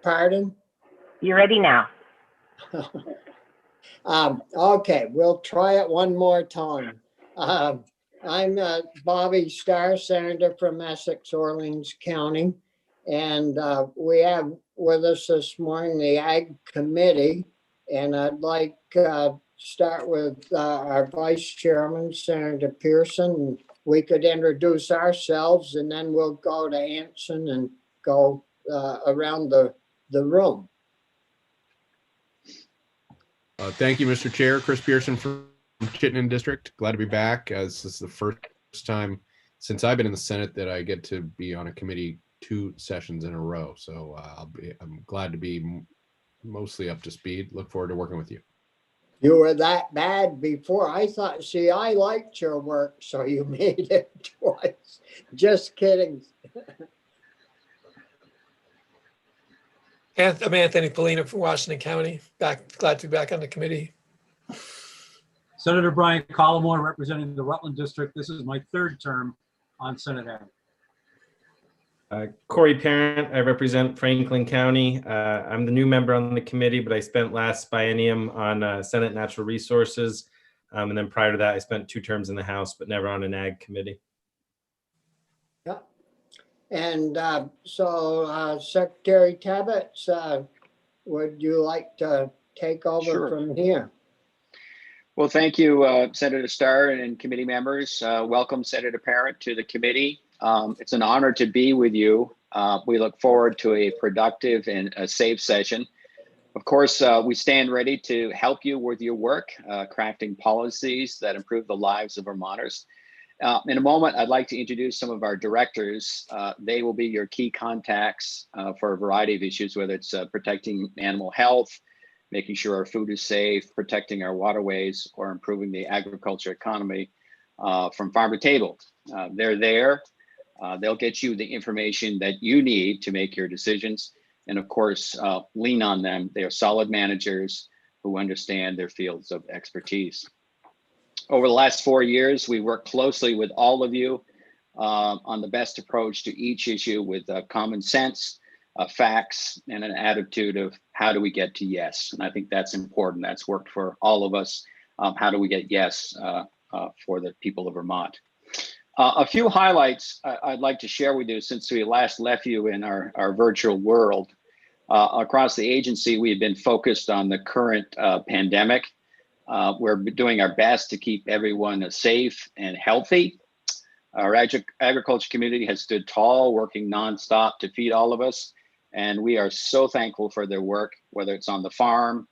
Pardon? You're ready now. Okay, we'll try it one more time. I'm Bobby Starr, Senator from Essex, Orleans County. And we have with us this morning the Ag Committee. And I'd like start with our Vice Chairman, Senator Pearson. We could introduce ourselves and then we'll go to Anson and go around the room. Thank you, Mr. Chair. Chris Pearson from Chittenden District. Glad to be back, as this is the first time since I've been in the Senate that I get to be on a committee 2 sessions in a row. So I'm glad to be mostly up to speed. Look forward to working with you. You were that bad before. I thought, see, I liked your work, so you made it twice. Just kidding. I'm Anthony Polina from Washington County. Glad to be back on the committee. Senator Brian Collmore, representing the Rutland District. This is my 3rd term on Senate Ag. Corey Parent, I represent Franklin County. I'm the new member on the committee, but I spent last biennium on Senate Natural Resources. And then prior to that, I spent 2 terms in the House, but never on an Ag committee. Yeah. And so Secretary Tabbets, would you like to take over from here? Well, thank you, Senator Starr and committee members. Welcome, Senator Parent, to the committee. It's an honor to be with you. We look forward to a productive and a safe session. Of course, we stand ready to help you with your work, crafting policies that improve the lives of Vermonters. In a moment, I'd like to introduce some of our directors. They will be your key contacts for a variety of issues, whether it's protecting animal health, making sure our food is safe, protecting our waterways, or improving the agriculture economy from farm to table. They're there. They'll get you the information that you need to make your decisions. And of course, lean on them. They are solid managers who understand their fields of expertise. Over the last 4 years, we worked closely with all of you on the best approach to each issue with common sense, facts, and an attitude of how do we get to yes. And I think that's important. That's worked for all of us. How do we get yes for the people of Vermont? A few highlights I'd like to share with you since we last left you in our virtual world. Across the agency, we've been focused on the current pandemic. We're doing our best to keep everyone safe and healthy. Our agriculture community has stood tall, working nonstop to feed all of us. And we are so thankful for their work, whether it's on the farm,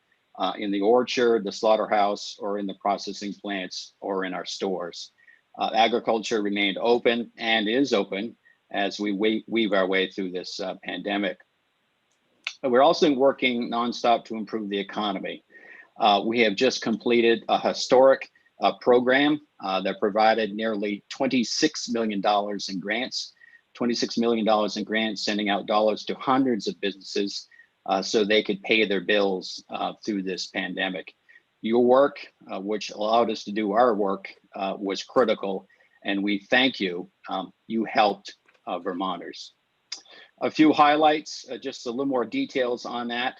in the orchard, the slaughterhouse, or in the processing plants, or in our stores. Agriculture remained open and is open as we weave our way through this pandemic. We're also working nonstop to improve the economy. We have just completed a historic program that provided nearly $26 million in grants, $26 million in grants, sending out dollars to hundreds of businesses so they could pay their bills through this pandemic. Your work, which allowed us to do our work, was critical, and we thank you. You helped Vermonters. A few highlights, just a little more details on that.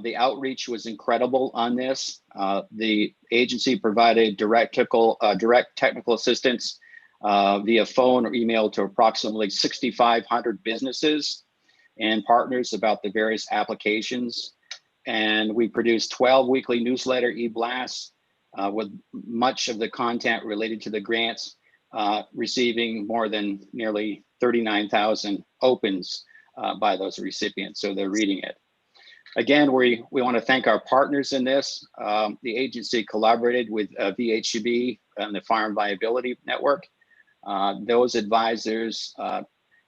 The outreach was incredible on this. The agency provided direct technical assistance via phone or email to approximately 6,500 businesses and partners about the various applications. And we produced 12 weekly newsletter e-blasts with much of the content related to the grants, receiving more than nearly 39,000 opens by those recipients. So they're reading it. Again, we want to thank our partners in this. The agency collaborated with VHB and the Farm Viability Network. Those advisors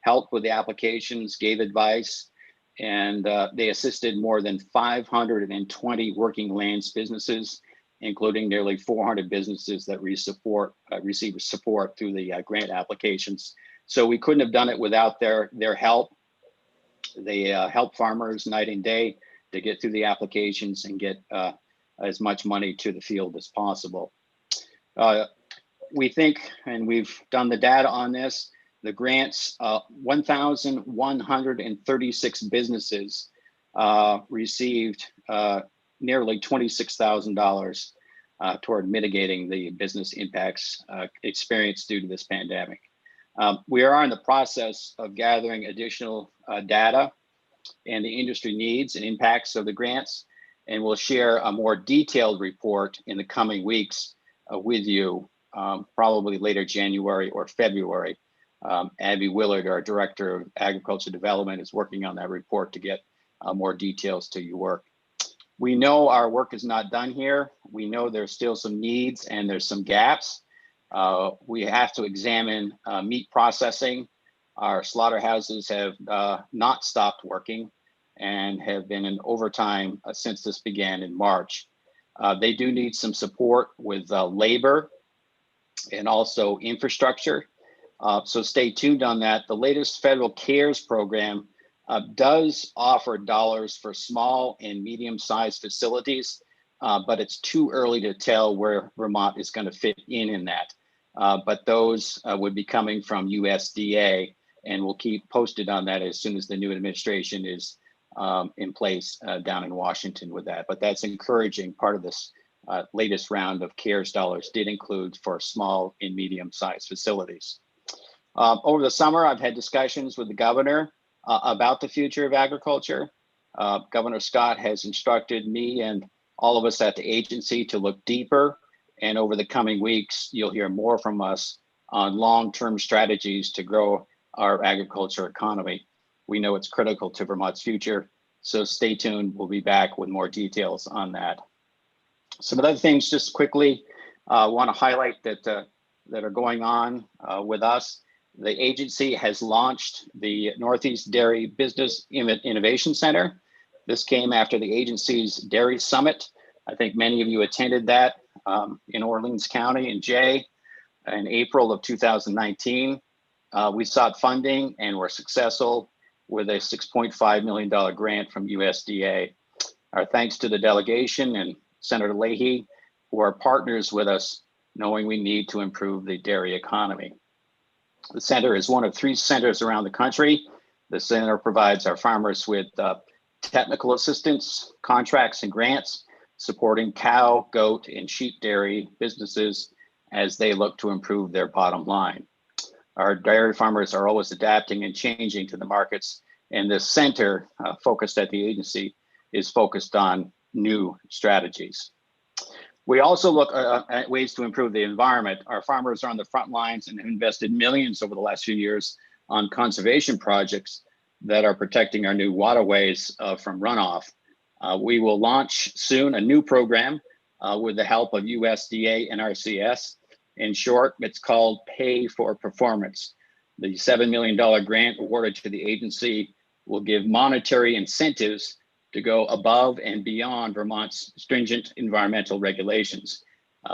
helped with the applications, gave advice, and they assisted more than 520 working lands businesses, including nearly 400 businesses that receive support through the grant applications. So we couldn't have done it without their help. They help farmers night and day to get through the applications and get as much money to the field as possible. We think, and we've done the data on this, the grants, 1,136 businesses received nearly $26,000 toward mitigating the business impacts experienced due to this pandemic. We are in the process of gathering additional data and the industry needs and impacts of the grants, and we'll share a more detailed report in the coming weeks with you, probably later January or February. Abby Willard, our Director of Agriculture Development, is working on that report to get more details to your work. We know our work is not done here. We know there's still some needs and there's some gaps. We have to examine meat processing. Our slaughterhouses have not stopped working and have been in overtime since this began in March. They do need some support with labor and also infrastructure. So stay tuned on that. The latest federal CARES program does offer dollars for small and medium-sized facilities, but it's too early to tell where Vermont is going to fit in that. But those would be coming from USDA, and we'll keep posted on that as soon as the new administration is in place down in Washington with that. But that's encouraging. Part of this latest round of CARES dollars did include for small and medium-sized facilities. Over the summer, I've had discussions with the governor about the future of agriculture. Governor Scott has instructed me and all of us at the agency to look deeper. And over the coming weeks, you'll hear more from us on long-term strategies to grow our agriculture economy. We know it's critical to Vermont's future. So stay tuned. We'll be back with more details on that. Some other things just quickly want to highlight that are going on with us. The agency has launched the Northeast Dairy Business Innovation Center. This came after the agency's Dairy Summit. I think many of you attended that in Orleans County in Jay in April of 2019. We sought funding and were successful with a $6.5 million grant from USDA. Our thanks to the delegation and Senator Leahy, who are partners with us, knowing we need to improve the dairy economy. The center is one of 3 centers around the country. The center provides our farmers with technical assistance, contracts, and grants, supporting cow, goat, and sheep dairy businesses as they look to improve their bottom line. Our dairy farmers are always adapting and changing to the markets, and this center focused at the agency is focused on new strategies. We also look at ways to improve the environment. Our farmers are on the front lines and have invested millions over the last few years on conservation projects that are protecting our new waterways from runoff. We will launch soon a new program with the help of USDA Nrcs. In short, it's called Pay for Performance. The $7 million grant awarded to the agency will give monetary incentives to go above and beyond Vermont's stringent environmental regulations.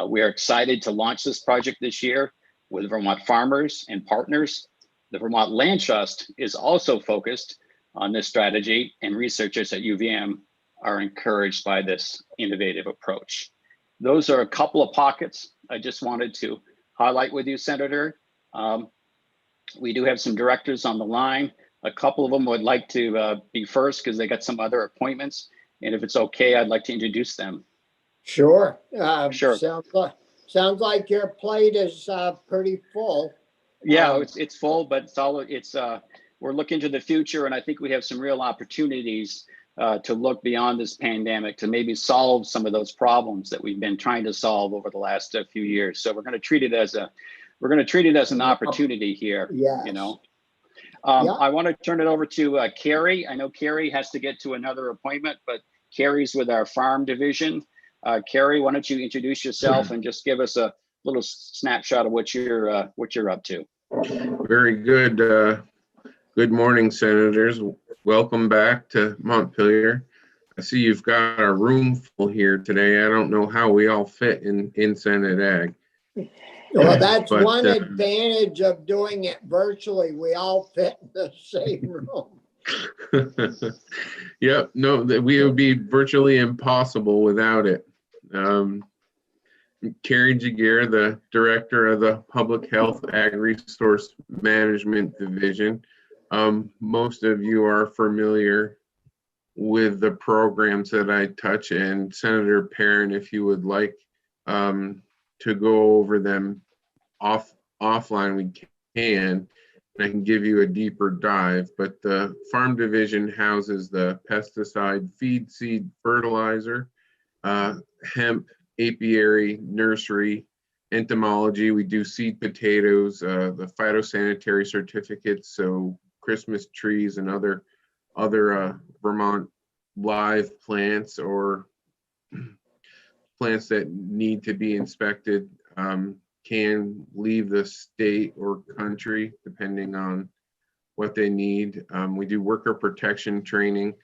We are excited to launch this project this year with Vermont farmers and partners. The Vermont Land Trust is also focused on this strategy, and researchers at UVM are encouraged by this innovative approach. Those are a couple of pockets I just wanted to highlight with you, Senator. We do have some directors on the line. A couple of them would like to be first because they got some other appointments. And if it's okay, I'd like to introduce them. Sure. Sure. Sounds like your plate is pretty full. Yeah, it's full, but we're looking to the future, and I think we have some real opportunities to look beyond this pandemic to maybe solve some of those problems that we've been trying to solve over the last few years. So we're going to treat it as an opportunity here. Yes. You know. Yeah. I want to turn it over to Carrie. I know Carrie has to get to another appointment, but Carrie's with our farm division. Carrie, why don't you introduce yourself and just give us a little snapshot of what you're up to. Very good. Good morning, Senators. Welcome back to Montpelier. I see you've got a room full here today. I don't know how we all fit in Senate Ag. Well, that's one advantage of doing it virtually. We all fit in the same room. Yep, no, we would be virtually impossible without it. Carrie Jaguar, the Director of the Public Health Ag Resource Management Division. Most of you are familiar with the programs that I touch. And Senator Perrin, if you would like to go over them offline, we can. And I can give you a deeper dive, but the farm division houses the pesticide, feed, seed, fertilizer, hemp, apiary, nursery, entomology. We do seed potatoes, the phytosanitary certificates, so Christmas trees and other Vermont live plants or plants that need to be inspected can leave the state or country depending on what they need. We do worker protection training.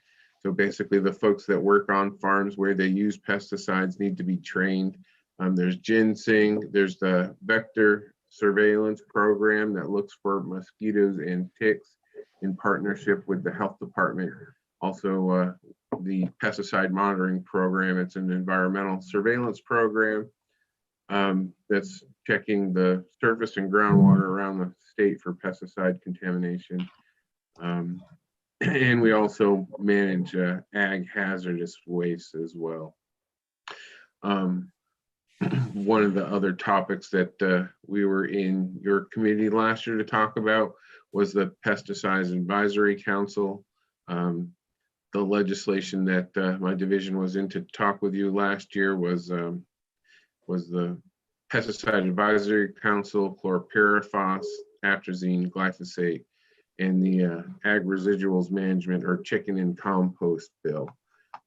So basically the folks that work on farms where they use pesticides need to be trained. There's ginseng, there's the vector surveillance program that looks for mosquitoes and ticks in partnership with the health department. Also the pesticide monitoring program, it's an environmental surveillance program that's checking the surface and groundwater around the state for pesticide contamination. And we also manage ag hazardous waste as well. One of the other topics that we were in your committee last year to talk about was the Pesticides Advisory Council. The legislation that my division was in to talk with you last year was the Pesticide Advisory Council, chlorpyrifos, atrazine, glyphosate, and the ag residuals management or chicken and compost bill.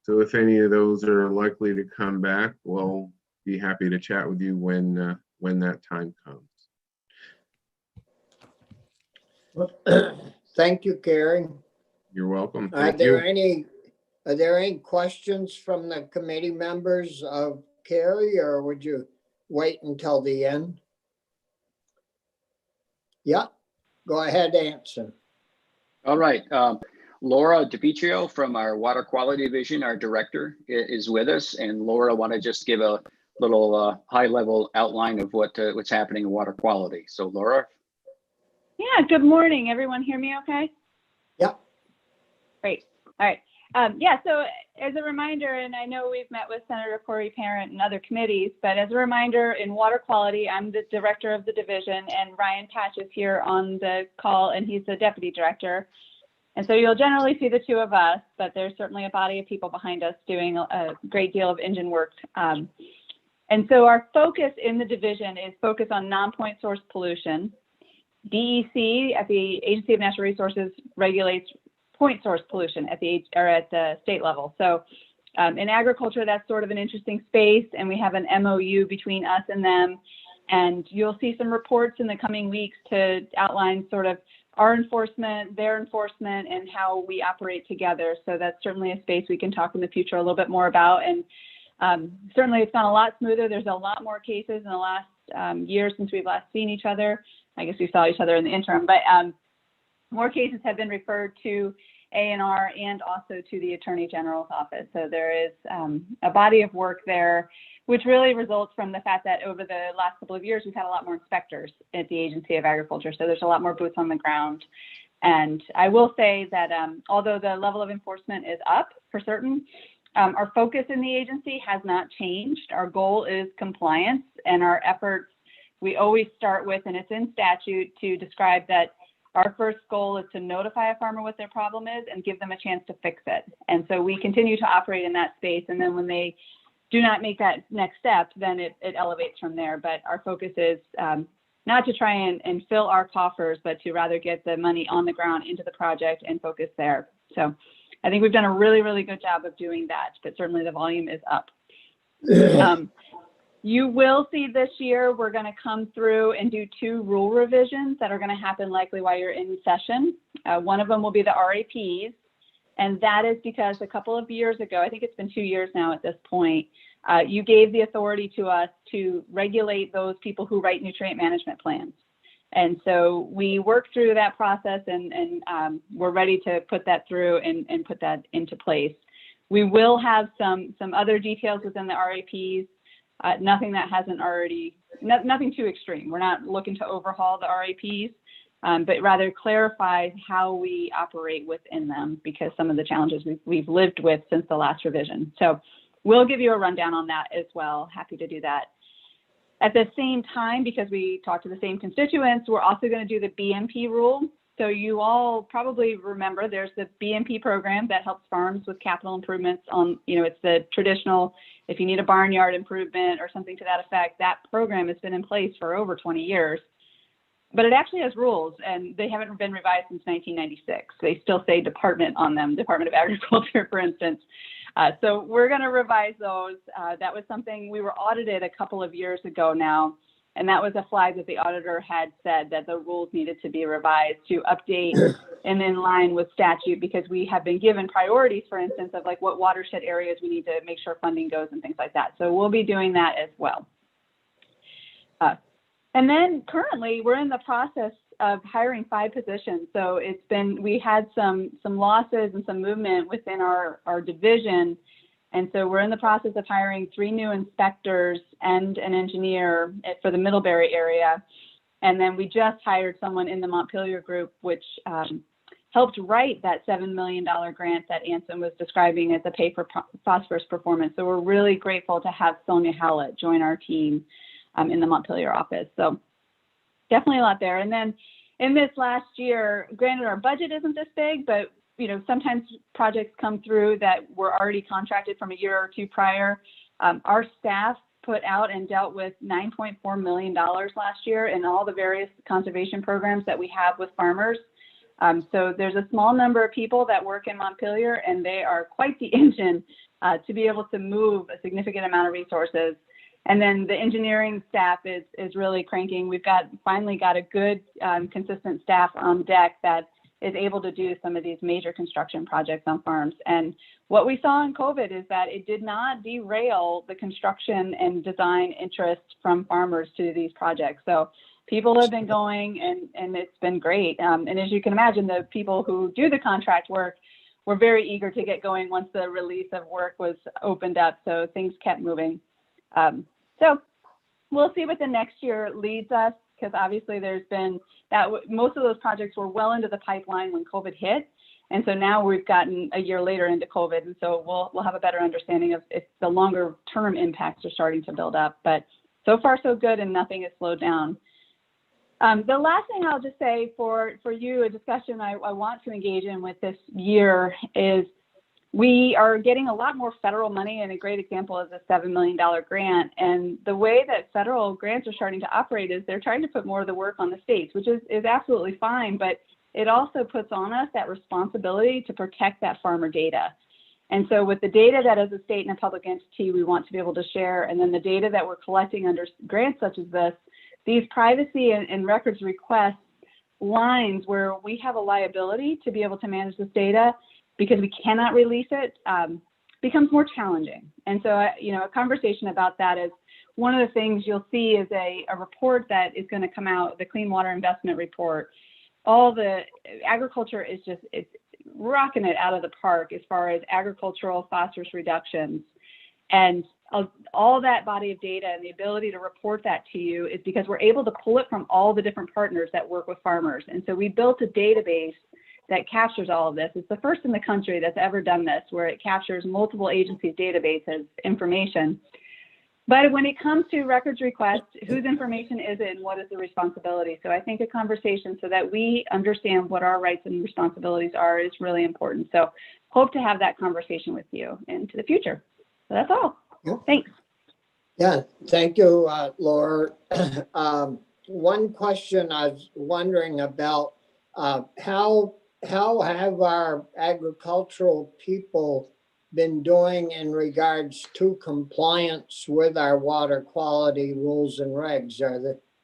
So if any of those are likely to come back, we'll be happy to chat with you when that time comes. Thank you, Gary. You're welcome. Are there any questions from the committee members of Carrie, or would you wait until the end? Yeah, go ahead, Anson. All right. Laura DiPietro from our Water Quality Division, our director, is with us. And Laura, want to just give a little high-level outline of what's happening in water quality. So Laura. Yeah, good morning. Everyone hear me okay? Yeah. Great. All right. Yeah, so as a reminder, and I know we've met with Senator Corey Parent and other committees, but as a reminder, in water quality, I'm the director of the division, and Ryan Patch is here on the call, and he's the deputy director. And so you'll generally see the two of us, but there's certainly a body of people behind us doing a great deal of engine work. And so our focus in the division is focus on non-point source pollution. DEC at the Agency of Natural Resources regulates point source pollution at the state level. So in agriculture, that's sort of an interesting space, and we have an MOU between us and them. And you'll see some reports in the coming weeks to outline sort of our enforcement, their enforcement, and how we operate together. So that's certainly a space we can talk in the future a little bit more about. And certainly it's gone a lot smoother. There's a lot more cases in the last year since we've last seen each other. I guess we saw each other in the interim, but more cases have been referred to ANR and also to the Attorney General's office. So there is a body of work there, which really results from the fact that over the last couple of years, we've had a lot more inspectors at the Agency of Agriculture. So there's a lot more boots on the ground. And I will say that although the level of enforcement is up for certain, our focus in the agency has not changed. Our goal is compliance, and our efforts, we always start with, and it's in statute to describe that our first goal is to notify a farmer what their problem is and give them a chance to fix it. And so we continue to operate in that space. And then when they do not make that next step, then it elevates from there. But our focus is not to try and fill our coffers, but to rather get the money on the ground into the project and focus there. So I think we've done a really, really good job of doing that, but certainly the volume is up. You will see this year, we're going to come through and do 2 rule revisions that are going to happen likely while you're in session. One of them will be the RAPs, and that is because a couple of years ago, I think it's been 2 years now at this point, you gave the authority to us to regulate those people who write nutrient management plans. And so we worked through that process, and we're ready to put that through and put that into place. We will have some other details within the RAPs. Nothing that hasn't already, nothing too extreme. We're not looking to overhaul the RAPs, but rather clarifies how we operate within them, because some of the challenges we've lived with since the last revision. So we'll give you a rundown on that as well. Happy to do that. At the same time, because we talk to the same constituents, we're also going to do the BMP rule. So you all probably remember there's the BMP program that helps farms with capital improvements on, it's the traditional, if you need a barnyard improvement or something to that effect, that program has been in place for over 20 years. But it actually has rules, and they haven't been revised since 1996. They still say department on them, Department of Agriculture, for instance. So we're going to revise those. That was something we were audited a couple of years ago now, and that was a flag that the auditor had said that the rules needed to be revised to update and in line with statute, because we have been given priorities, for instance, of like what watershed areas we need to make sure funding goes and things like that. So we'll be doing that as well. And then currently we're in the process of hiring 5 positions. So we had some losses and some movement within our division. And so we're in the process of hiring 3 new inspectors and an engineer for the Middlebury area. And then we just hired someone in the Montpelier group, which helped write that $7 million grant that Anson was describing as a pay for phosphorus performance. So we're really grateful to have Sonia Hallett join our team in the Montpelier office. So definitely a lot there. And then in this last year, granted our budget isn't this big, but sometimes projects come through that were already contracted from a year or 2 prior. Our staff put out and dealt with $9.4 million last year in all the various conservation programs that we have with farmers. So there's a small number of people that work in Montpelier, and they are quite the engine to be able to move a significant amount of resources. And then the engineering staff is really cranking. We've finally got a good, consistent staff on deck that is able to do some of these major construction projects on farms. And what we saw in COVID is that it did not derail the construction and design interest from farmers to these projects. So people have been going, and it's been great. And as you can imagine, the people who do the contract work were very eager to get going once the release of work was opened up. So things kept moving. So we'll see what the next year leads us, because obviously there's been that most of those projects were well into the pipeline when COVID hit. And so now we've gotten a year later into COVID. And so we'll have a better understanding of if the longer term impacts are starting to build up. But so far so good, and nothing has slowed down. The last thing I'll just say for you, a discussion I want to engage in with this year is we are getting a lot more federal money, and a great example is a $7 million grant. And the way that federal grants are starting to operate is they're trying to put more of the work on the states, which is absolutely fine, but it also puts on us that responsibility to protect that farmer data. And so with the data that as a state and a public entity we want to be able to share, and then the data that we're collecting under grants such as this, these privacy and records request lines where we have a liability to be able to manage this data because we cannot release it, becomes more challenging. And so, a conversation about that is one of the things you'll see is a report that is going to come out, the Clean Water Investment Report. All the agriculture is it's rocking it out of the park as far as agricultural phosphorus reductions. And all that body of data and the ability to report that to you is because we're able to pull it from all the different partners that work with farmers. And so we built a database that captures all of this. It's the first in the country that's ever done this, where it captures multiple agencies' databases information. But when it comes to records requests, whose information is it and what is the responsibility? So I think a conversation so that we understand what our rights and responsibilities are is really important. So hope to have that conversation with you into the future. So that's all. Yep. Thanks. Yeah, thank you, Laura. One question I was wondering about, how have our agricultural people been doing in regards to compliance with our water quality rules and regs?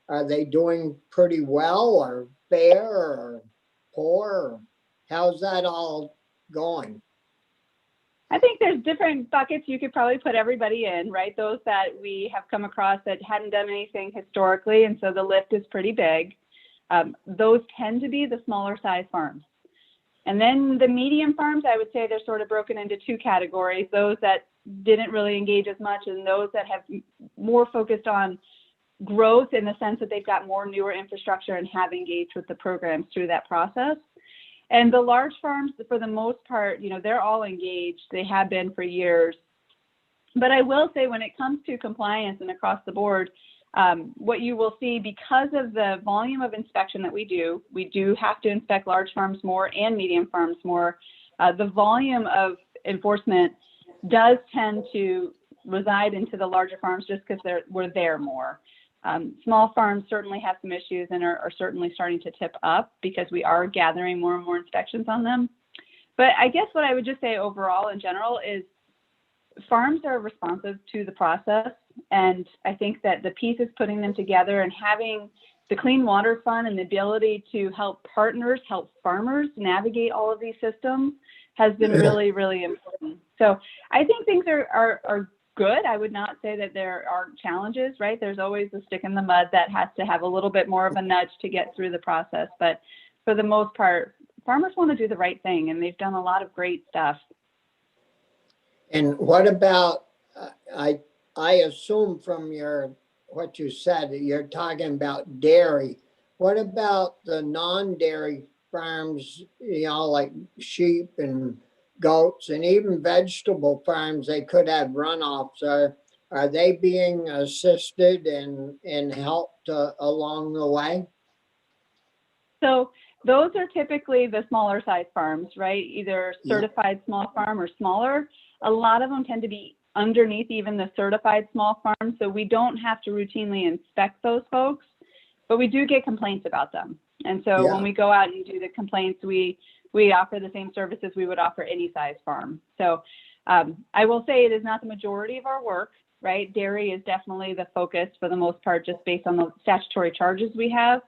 Are they doing pretty well, or fair, or poor? Or how's that all going? I think there's different buckets you could probably put everybody in, right? Those that we have come across that hadn't done anything historically, and so the lift is pretty big. Those tend to be the smaller size farms. And then the medium farms, I would say they're sort of broken into 2 categories, those that didn't really engage as much and those that have more focused on growth in the sense that they've got more newer infrastructure and have engaged with the programs through that process. And the large farms, for the most part, they're all engaged. They have been for years. But I will say, when it comes to compliance and across the board, what you will see, because of the volume of inspection that we do have to inspect large farms more and medium farms more. The volume of enforcement does tend to reside into the larger farms just because we're there more. Small farms certainly have some issues and are certainly starting to tip up because we are gathering more and more inspections on them. But I guess what I would just say overall in general is farms are responsive to the process. And I think that the piece is putting them together and having the Clean Water Fund and the ability to help partners, help farmers navigate all of these systems has been really, really important. So I think things are good. I would not say that there are challenges, right? There's always a stick in the mud that has to have a little bit more of a nudge to get through the process. But for the most part, farmers want to do the right thing, and they've done a lot of great stuff. And what about, I assume from what you said, you're talking about dairy. What about the non-dairy farms, like sheep and goats and even vegetable farms? They could have runoffs. Are they being assisted and helped along the way? So those are typically the smaller size farms, right? Either certified small farm or smaller. A lot of them tend to be underneath even the certified small farm. So we don't have to routinely inspect those folks, but we do get complaints about them. And so when we go out and do the complaints, we offer the same services we would offer any size farm. So I will say it is not the majority of our work, right? Dairy is definitely the focus for the most part, just based on the statutory charges we have.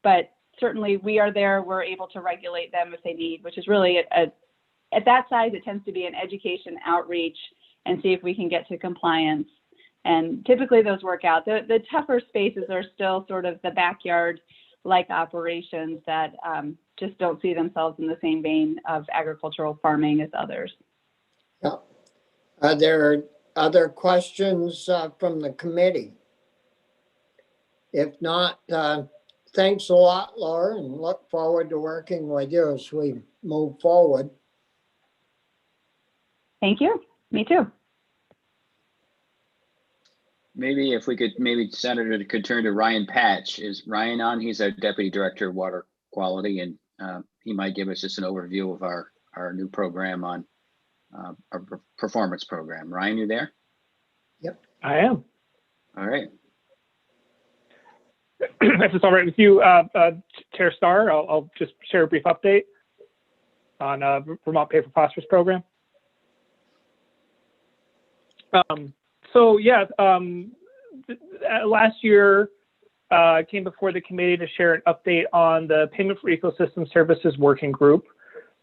But certainly we are there, we're able to regulate them if they need, which is really at that size, it tends to be an education outreach and see if we can get to compliance. And typically those work out. The tougher spaces are still sort of the backyard-like operations that just don't see themselves in the same vein of agricultural farming as others. Yeah. Are there other questions from the committee? If not, thanks a lot, Laura, and look forward to working with you as we move forward. Thank you. Me too. Maybe if we could, Senator could turn to Ryan Patch. Is Ryan on? He's our Deputy Director of Water Quality, and he might give us just an overview of our new program on our performance program. Ryan, you there? Yep, I am. All right. If it's all right with you, Chair Starr, I'll just share a brief update on Vermont Paper Phosphorus program. Last year came before the committee to share an update on the Payment for Ecosystem Services Working Group.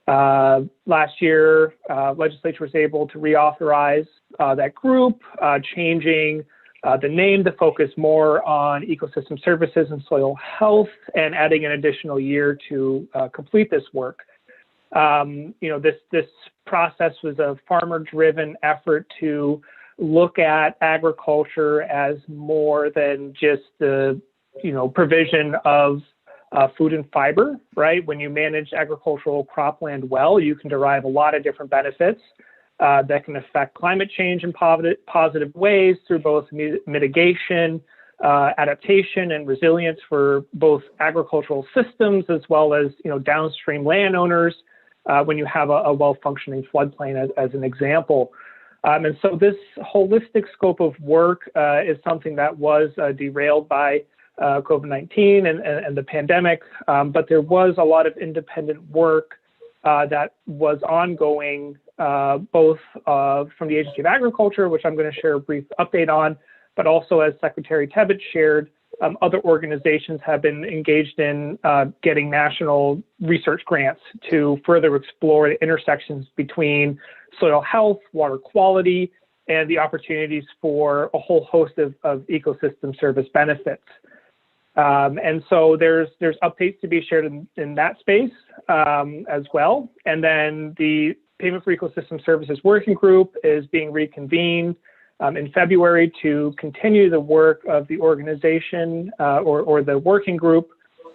Last year, legislature was able to reauthorize that group, changing the name to focus more on ecosystem services and soil health, and adding an additional year to complete this work. This process was a farmer-driven effort to look at agriculture as more than just the, provision of food and fiber, right? When you manage agricultural cropland well, you can derive a lot of different benefits that can affect climate change in positive ways through both mitigation, adaptation, and resilience for both agricultural systems as well as, downstream landowners when you have a well-functioning floodplain as an example. And so this holistic scope of work is something that was derailed by COVID-19 and the pandemic, but there was a lot of independent work that was ongoing, both from the Agency of Agriculture, which I'm going to share a brief update on, but also as Secretary Tebbett shared, other organizations have been engaged in getting national research grants to further explore the intersections between soil health, water quality, and the opportunities for a whole host of ecosystem service benefits. And so there's updates to be shared in that space as well. And then the Payment for Ecosystem Services Working Group is being reconvened in February to continue the work of the organization or the working group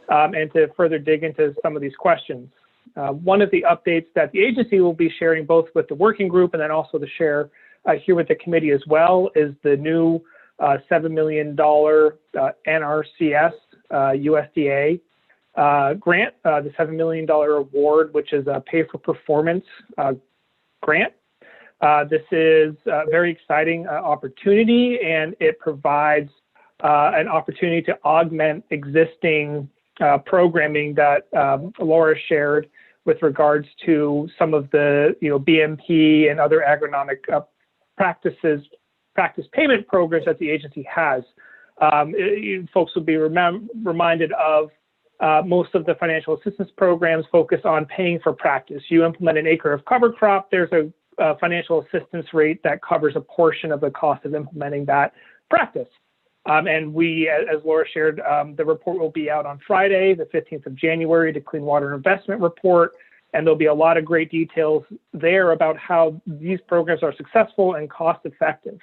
and to further dig into some of these questions. One of the updates that the agency will be sharing both with the working group and then also to share here with the committee as well is the new $7 million Nrcs USDA grant, the $7 million award, which is a pay for performance grant. This is a very exciting opportunity, and it provides an opportunity to augment existing programming that Laura shared with regards to some of the BMP and other agronomic practice payment programs that the agency has. Folks will be reminded of most of the financial assistance programs focus on paying for practice. You implement an acre of cover crop, there's a financial assistance rate that covers a portion of the cost of implementing that practice. And we, as Laura shared, the report will be out on Friday, the 15th of January, the Clean Water Investment Report. And there'll be a lot of great details there about how these programs are successful and cost effective.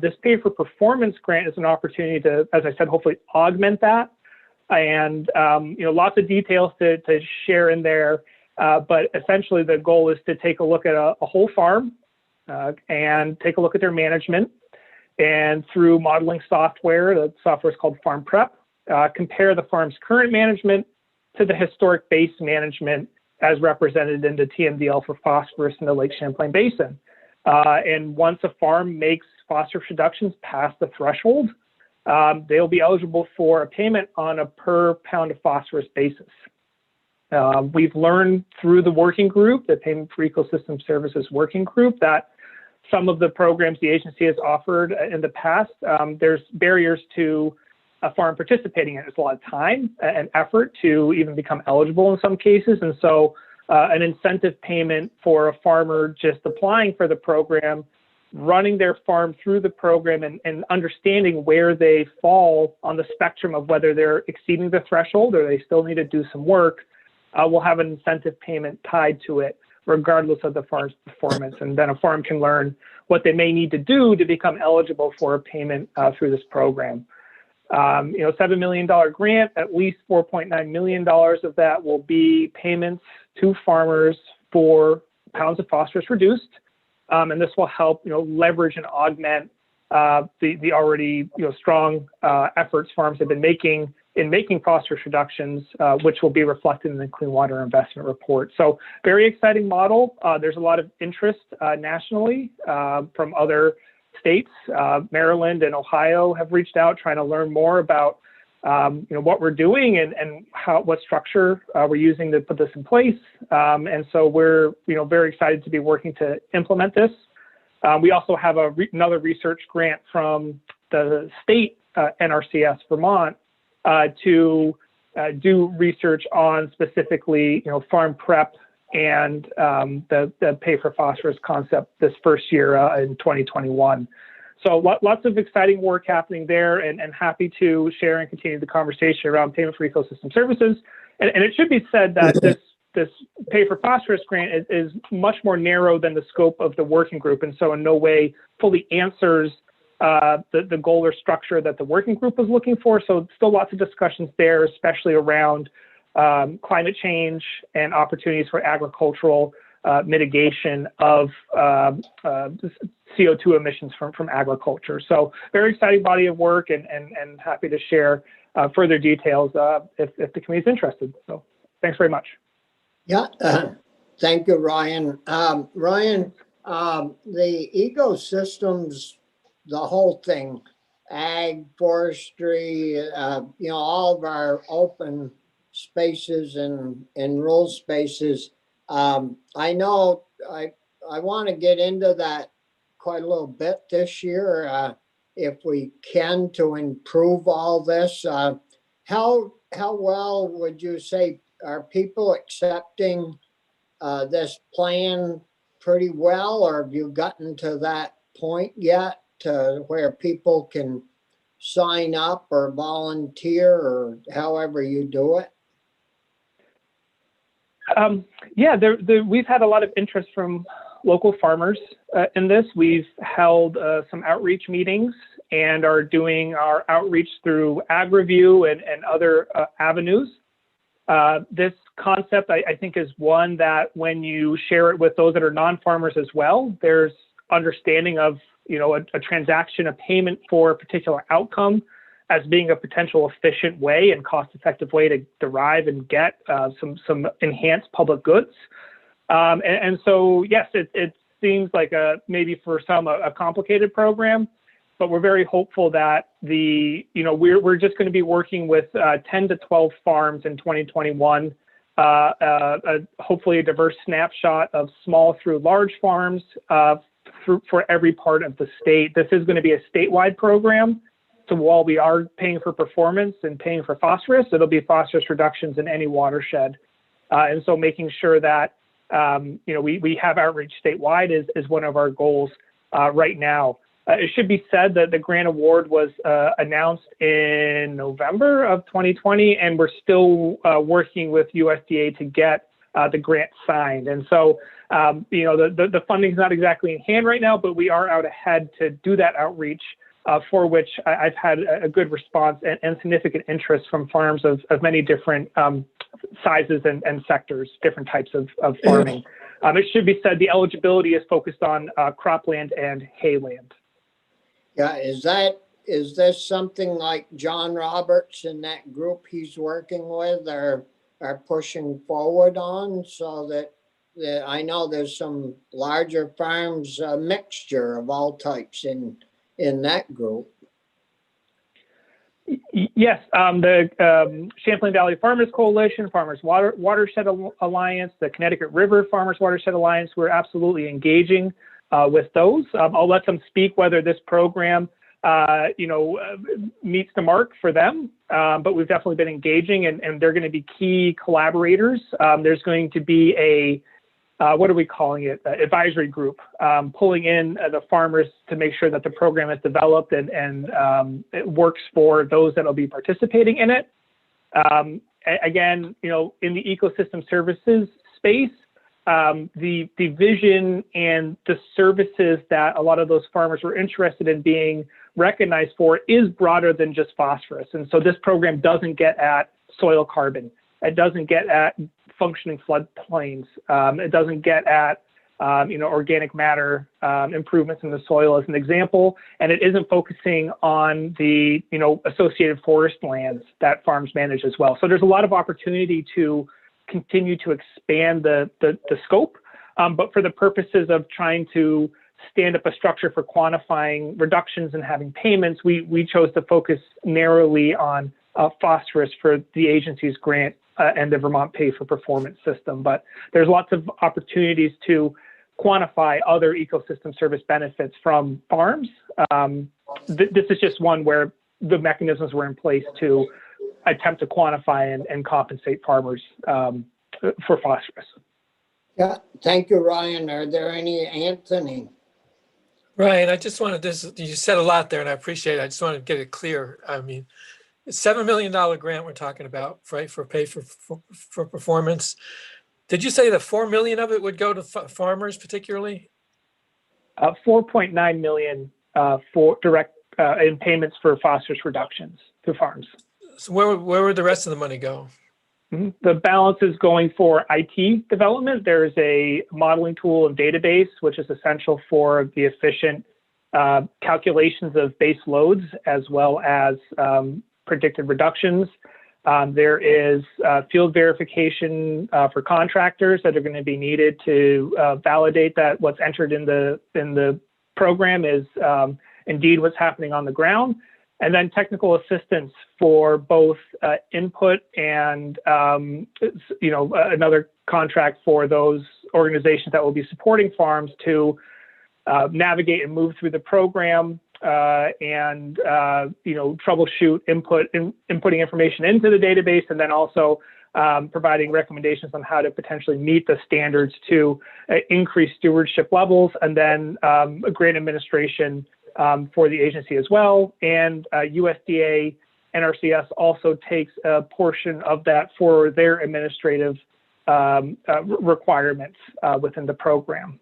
This pay for performance grant is an opportunity to, as I said, hopefully augment that. And, lots of details to share in there. But essentially the goal is to take a look at a whole farm and take a look at their management. And through modeling software, the software is called Farm Prep, compare the farm's current management to the historic base management as represented in the TMDL for phosphorus in the Lake Champlain Basin. And once a farm makes phosphorus reductions past the threshold, they'll be eligible for a payment on a per pound of phosphorus basis. We've learned through the working group, the Payment for Ecosystem Services working group, that some of the programs the agency has offered in the past, there's barriers to a farm participating in it. It's a lot of time and effort to even become eligible in some cases. And so an incentive payment for a farmer just applying for the program, running their farm through the program and understanding where they fall on the spectrum of whether they're exceeding the threshold or they still need to do some work, will have an incentive payment tied to it, regardless of the farm's performance. And then a farm can learn what they may need to do to become eligible for a payment through this program. $7 million grant, at least $4.9 million of that will be payments to farmers for pounds of phosphorus reduced. And this will help, leverage and augment the already, strong efforts farms have been making in making phosphorus reductions, which will be reflected in the Clean Water Investment Report. So very exciting model. There's a lot of interest nationally from other states. Maryland and Ohio have reached out trying to learn more about what we're doing and what structure we're using to put this in place. And so we're very excited to be working to implement this. We also have another research grant from the state NRCS Vermont to do research on specifically farm prep and the pay for phosphorus concept this first year in 2021. So lots of exciting work happening there, and happy to share and continue the conversation around payment for ecosystem services. And it should be said that this pay for phosphorus grant is much more narrow than the scope of the working group, and so in no way fully answers the goal or structure that the working group is looking for. So still lots of discussions there, especially around climate change and opportunities for agricultural mitigation of CO2 emissions from agriculture. So very exciting body of work, and happy to share further details if the committee is interested. So thanks very much. Yeah, thank you, Ryan. Ryan, the ecosystems, the whole thing, ag, forestry, all of our open spaces and rural spaces. I know I want to get into that quite a little bit this year, if we can, to improve all this. How well would you say are people accepting this plan pretty well, or have you gotten to that point yet to where people can sign up or volunteer or however you do it? Yeah, we've had a lot of interest from local farmers in this. We've held some outreach meetings and are doing our outreach through AgReview and other avenues. This concept, I think, is one that when you share it with those that are non-farmers as well, there's understanding of, a transaction, a payment for a particular outcome as being a potential efficient way and cost-effective way to derive and get some enhanced public goods. And so, yes, it seems like maybe for some a complicated program, but we're very hopeful that we're just going to be working with 10 to 12 farms in 2021. Hopefully a diverse snapshot of small through large farms for every part of the state. This is going to be a statewide program. So while we are paying for performance and paying for phosphorus, it'll be phosphorus reductions in any watershed. And so making sure that, we have outreach statewide is one of our goals right now. It should be said that the grant award was announced in November of 2020, and we're still working with USDA to get the grant signed. And so, the funding is not exactly in hand right now, but we are out ahead to do that outreach, for which I've had a good response and significant interest from farms of many different sizes and sectors, different types of farming. It should be said the eligibility is focused on cropland and hayland. Yeah, is this something like John Roberts and that group he's working with are pushing forward on, so that I know there's some larger farms, a mixture of all types in that group? Yes, the Champlain Valley Farmers Coalition, Farmers Watershed Alliance, the Connecticut River Farmers Watershed Alliance, we're absolutely engaging with those. I'll let them speak whether this program, meets the mark for them, but we've definitely been engaging, and they're going to be key collaborators. There's going to be a what are we calling it? Advisory group, pulling in the farmers to make sure that the program is developed and it works for those that will be participating in it. Again, in the ecosystem services space, the vision and the services that a lot of those farmers were interested in being recognized for is broader than just phosphorus. And so this program doesn't get at soil carbon. It doesn't get at functioning floodplains. It doesn't get at, organic matter improvements in the soil as an example. And it isn't focusing on the, associated forest lands that farms manage as well. So there's a lot of opportunity to continue to expand the scope. But for the purposes of trying to stand up a structure for quantifying reductions and having payments, we chose to focus narrowly on phosphorus for the agency's grant and the Vermont Pay for Performance system. But there's lots of opportunities to quantify other ecosystem service benefits from farms. This is just one where the mechanisms were in place to attempt to quantify and compensate farmers for phosphorus. Yeah, thank you, Ryan. Are there any, Anthony? Ryan, I just wanted this, you said a lot there and I appreciate it. I just wanted to get it clear. I mean, it's $7 million grant we're talking about, right, for pay for performance. Did you say that 4 million of it would go to farmers particularly? 4.9 million for direct in payments for phosphorus reductions to farms. So where would the rest of the money go? Mm-hmm. The balance is going for IT development. There's a modeling tool and database, which is essential for the efficient calculations of base loads as well as predicted reductions. There is field verification for contractors that are going to be needed to validate that what's entered in the program is indeed what's happening on the ground. And then technical assistance for both input and another contract for those organizations that will be supporting farms to navigate and move through the program and troubleshoot inputting information into the database, and then also providing recommendations on how to potentially meet the standards to increase stewardship levels, and then grant administration for the agency as well. And USDA NRCS also takes a portion of that for their administrative requirements within the program.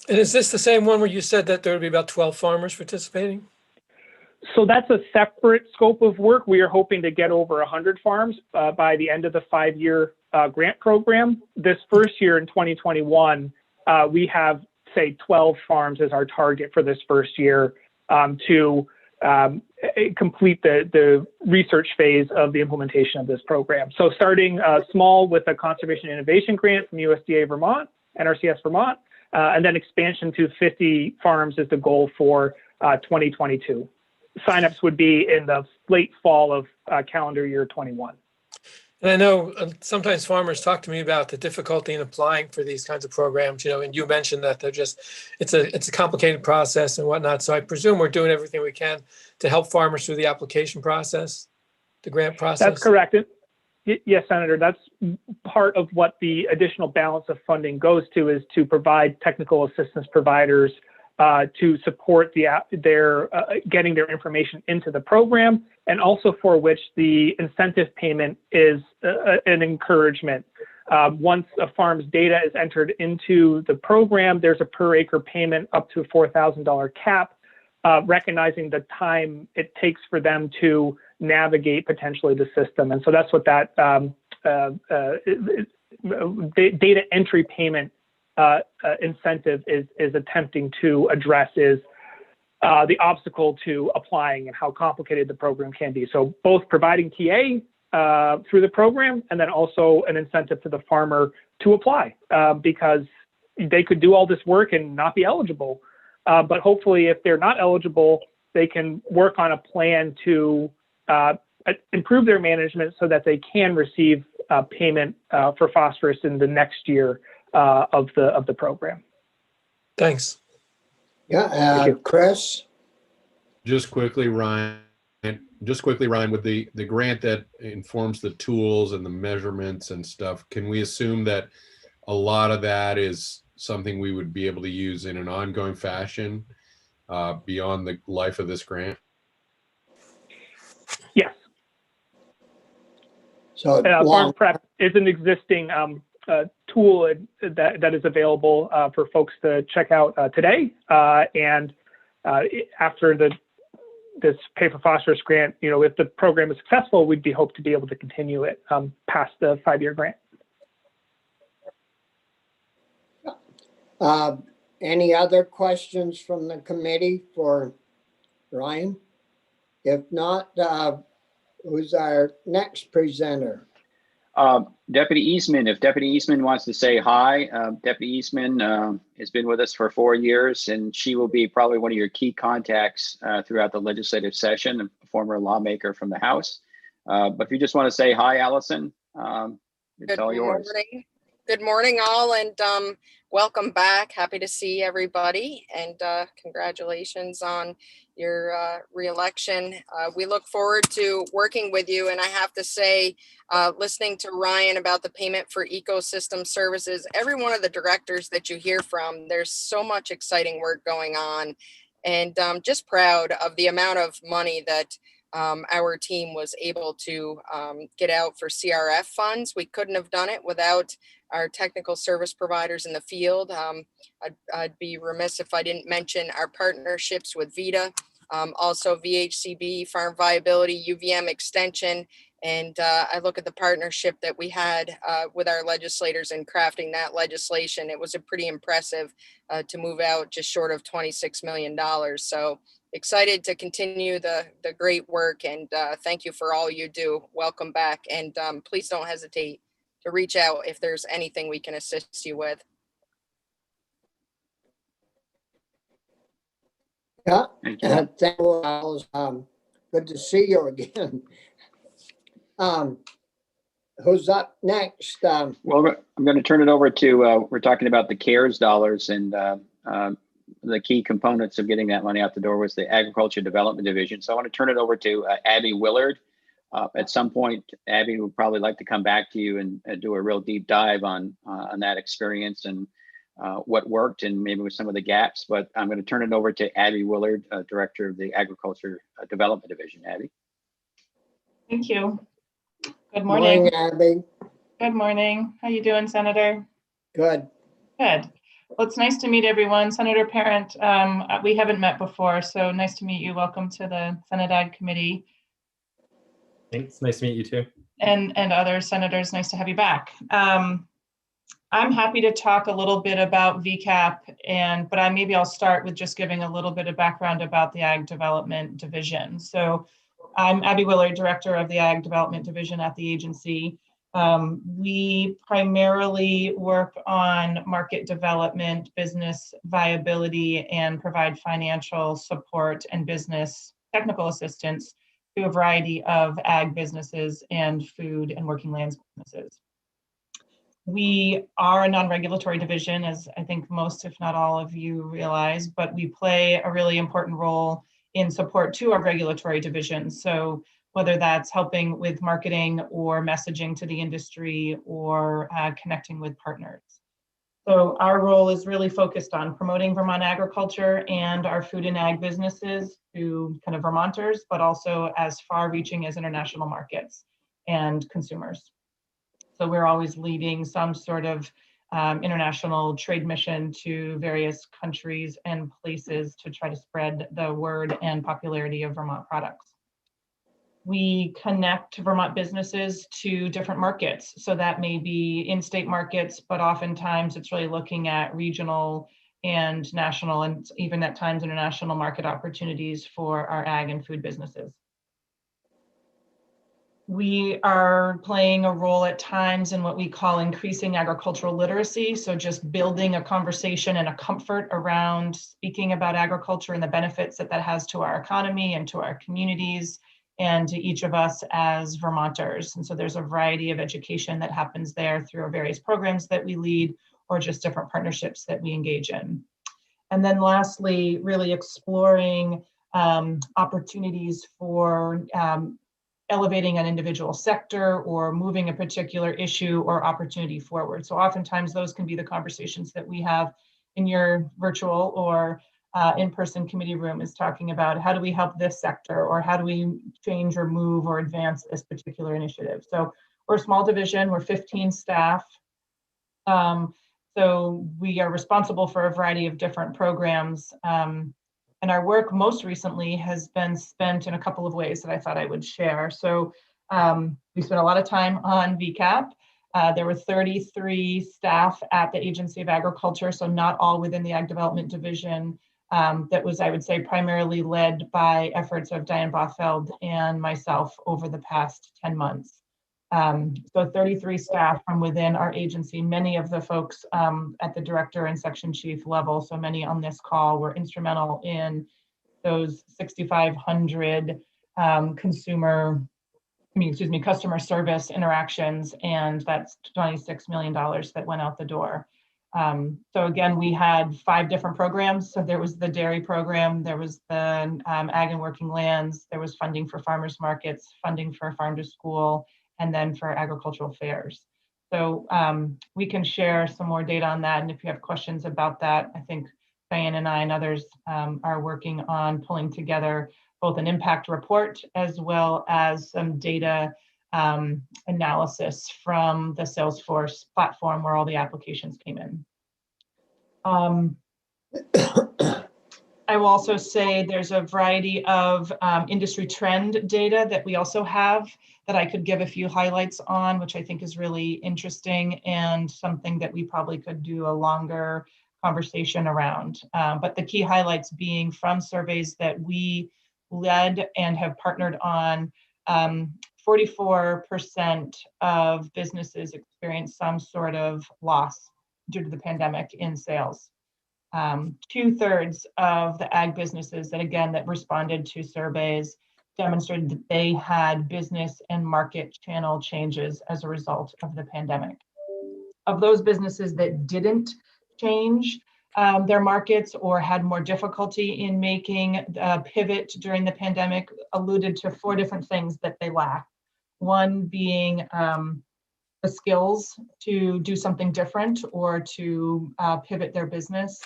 And is this the same one where you said that there would be about 12 farmers participating? So that's a separate scope of work. We are hoping to get over 100 farms by the end of the 5-year grant program. This first year in 2021, we have, say, 12 farms as our target for this first year to complete the research phase of the implementation of this program. So starting small with a conservation innovation grant from USDA Vermont, Nrcs Vermont, and then expansion to 50 farms is the goal for 2022. Signups would be in the late fall of calendar year 21. And I know sometimes farmers talk to me about the difficulty in applying for these kinds of programs, and you mentioned that it's a complicated process and whatnot. So I presume we're doing everything we can to help farmers through the application process, the grant process. That's correct. Yes, Senator, that's part of what the additional balance of funding goes to, is to provide technical assistance providers to support their getting their information into the program, and also for which the incentive payment is an encouragement. Once a farm's data is entered into the program, there's a per acre payment up to a $4,000 cap, recognizing the time it takes for them to navigate potentially the system. And so that's what that data entry payment incentive is attempting to address, is the obstacle to applying and how complicated the program can be. So both providing TA through the program, and then also an incentive to the farmer to apply, because they could do all this work and not be eligible. But hopefully, if they're not eligible, they can work on a plan to improve their management so that they can receive payment for phosphorus in the next year of the program. Thanks. Yeah, Chris? Just quickly, Ryan, with the grant that informs the tools and the measurements and stuff, can we assume that a lot of that is something we would be able to use in an ongoing fashion beyond the life of this grant? Yes. So Farm Prep is an existing tool that is available for folks to check out today. And after this Pay for Phosphorus grant, if the program is successful, we'd hope to be able to continue it past the 5-year grant. Any other questions from the committee for Ryan? If not, who's our next presenter? Deputy Eastman, if Deputy Eastman wants to say hi. Deputy Eastman has been with us for 4 years, and she will be probably one of your key contacts throughout the legislative session, a former lawmaker from the House. But if you just want to say hi, Allison, it's all yours. Good morning, all, and welcome back. Happy to see everybody, and congratulations on your re-election. We look forward to working with you, and I have to say, listening to Ryan about the payment for ecosystem services, every one of the directors that you hear from, there's so much exciting work going on, and just proud of the amount of money that our team was able to get out for CRF funds. We couldn't have done it without our technical service providers in the field. I'd be remiss if I didn't mention our partnerships with VITA, also VHCB, Farm Viability, UVM Extension, and I look at the partnership that we had with our legislators in crafting that legislation. It was a pretty impressive to move out just short of $26 million. So excited to continue the great work, and thank you for all you do. Welcome back, and please don't hesitate to reach out if there's anything we can assist you with. Yeah, Thank you. thank you, Alice. Good to see you again. Who's up next? Well, I'm going to turn it over to, we're talking about the CARES dollars, and the key components of getting that money out the door was the Agriculture Development Division. So I want to turn it over to Abby Willard. At some point, Abby would probably like to come back to you and do a real deep dive on that experience and what worked and maybe with some of the gaps. But I'm going to turn it over to Abby Willard, Director of the Agriculture Development Division. Abby. Thank you. Good morning. Morning, Abby. Good morning. How you doing, Senator? Good. Good. Well, it's nice to meet everyone. Senator Parent, we haven't met before, so nice to meet you. Welcome to the Senate Ag Committee. Thanks. Nice to meet you too. And other senators, nice to have you back. I'm happy to talk a little bit about VCAP, but maybe I'll start with just giving a little bit of background about the Ag Development Division. So I'm Abby Willard, Director of the Ag Development Division at the agency. We primarily work on market development, business viability, and provide financial support and business technical assistance to a variety of ag businesses and food and working lands businesses. We are a non-regulatory division, as I think most, if not all of you realize, but we play a really important role in support to our regulatory division. So whether that's helping with marketing or messaging to the industry or connecting with partners. So our role is really focused on promoting Vermont agriculture and our food and ag businesses to kind of Vermonters, but also as far-reaching as international markets and consumers. So we're always leading some sort of international trade mission to various countries and places to try to spread the word and popularity of Vermont products. We connect Vermont businesses to different markets. So that may be in-state markets, but oftentimes it's really looking at regional and national and even at times international market opportunities for our ag and food businesses. We are playing a role at times in what we call increasing agricultural literacy. So just building a conversation and a comfort around speaking about agriculture and the benefits that that has to our economy and to our communities and to each of us as Vermonters. And so there's a variety of education that happens there through our various programs that we lead or just different partnerships that we engage in. And then lastly, really exploring opportunities for elevating an individual sector or moving a particular issue or opportunity forward. So oftentimes those can be the conversations that we have in your virtual or in-person committee room, is talking about how do we help this sector or how do we change or move or advance this particular initiative. So we're a small division, we're 15 staff. So we are responsible for a variety of different programs. And our work most recently has been spent in a couple of ways that I thought I would share. So we spent a lot of time on VCAP. There were 33 staff at the Agency of Agriculture, so not all within the Ag Development Division. That was, I would say, primarily led by efforts of Diane Bothfeld and myself over the past 10 months. So 33 staff from within our agency, many of the folks at the director and section chief level, so many on this call were instrumental in those 6,500 customer service interactions, and that's $26 million that went out the door. So again, we had 5 different programs. So there was the dairy program, there was the ag and working lands, there was funding for farmers markets, funding for farm to school, and then for agricultural fairs. So we can share some more data on that. And if you have questions about that, I think Diane and I and others are working on pulling together both an impact report as well as some data analysis from the Salesforce platform where all the applications came in. I will also say there's a variety of industry trend data that we also have that I could give a few highlights on, which I think is really interesting and something that we probably could do a longer conversation around. But the key highlights being from surveys that we led and have partnered on, 44% of businesses experienced some sort of loss due to the pandemic in sales. 2/3 of the ag businesses that responded to surveys demonstrated that they had business and market channel changes as a result of the pandemic. Of those businesses that didn't change their markets or had more difficulty in making a pivot during the pandemic, alluded to 4 different things that they lacked. One being the skills to do something different or to pivot their business.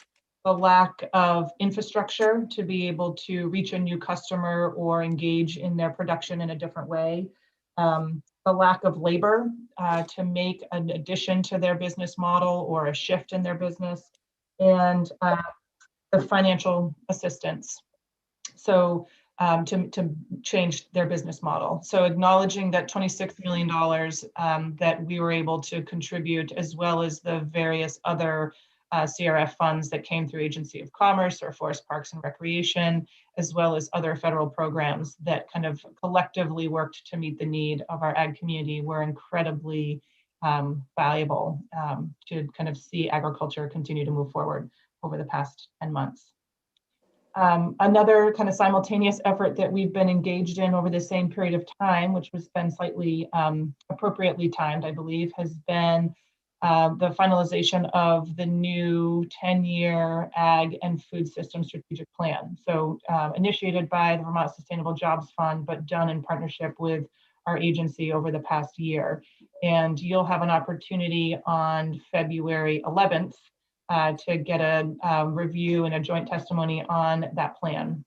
The lack of infrastructure to be able to reach a new customer or engage in their production in a different way. The lack of labor to make an addition to their business model or a shift in their business. and the financial assistance. So to change their business model. So acknowledging that $26 million that we were able to contribute, as well as the various other CRF funds that came through Agency of Commerce or Forest Parks and Recreation, as well as other federal programs that kind of collectively worked to meet the need of our ag community, were incredibly valuable to kind of see agriculture continue to move forward over the past 10 months. Another kind of simultaneous effort that we've been engaged in over the same period of time, which has been slightly appropriately timed, I believe, has been the finalization of the new 10-year Ag and Food System Strategic Plan. So initiated by the Vermont Sustainable Jobs Fund, but done in partnership with our agency over the past year. And you'll have an opportunity on February 11th to get a review and a joint testimony on that plan.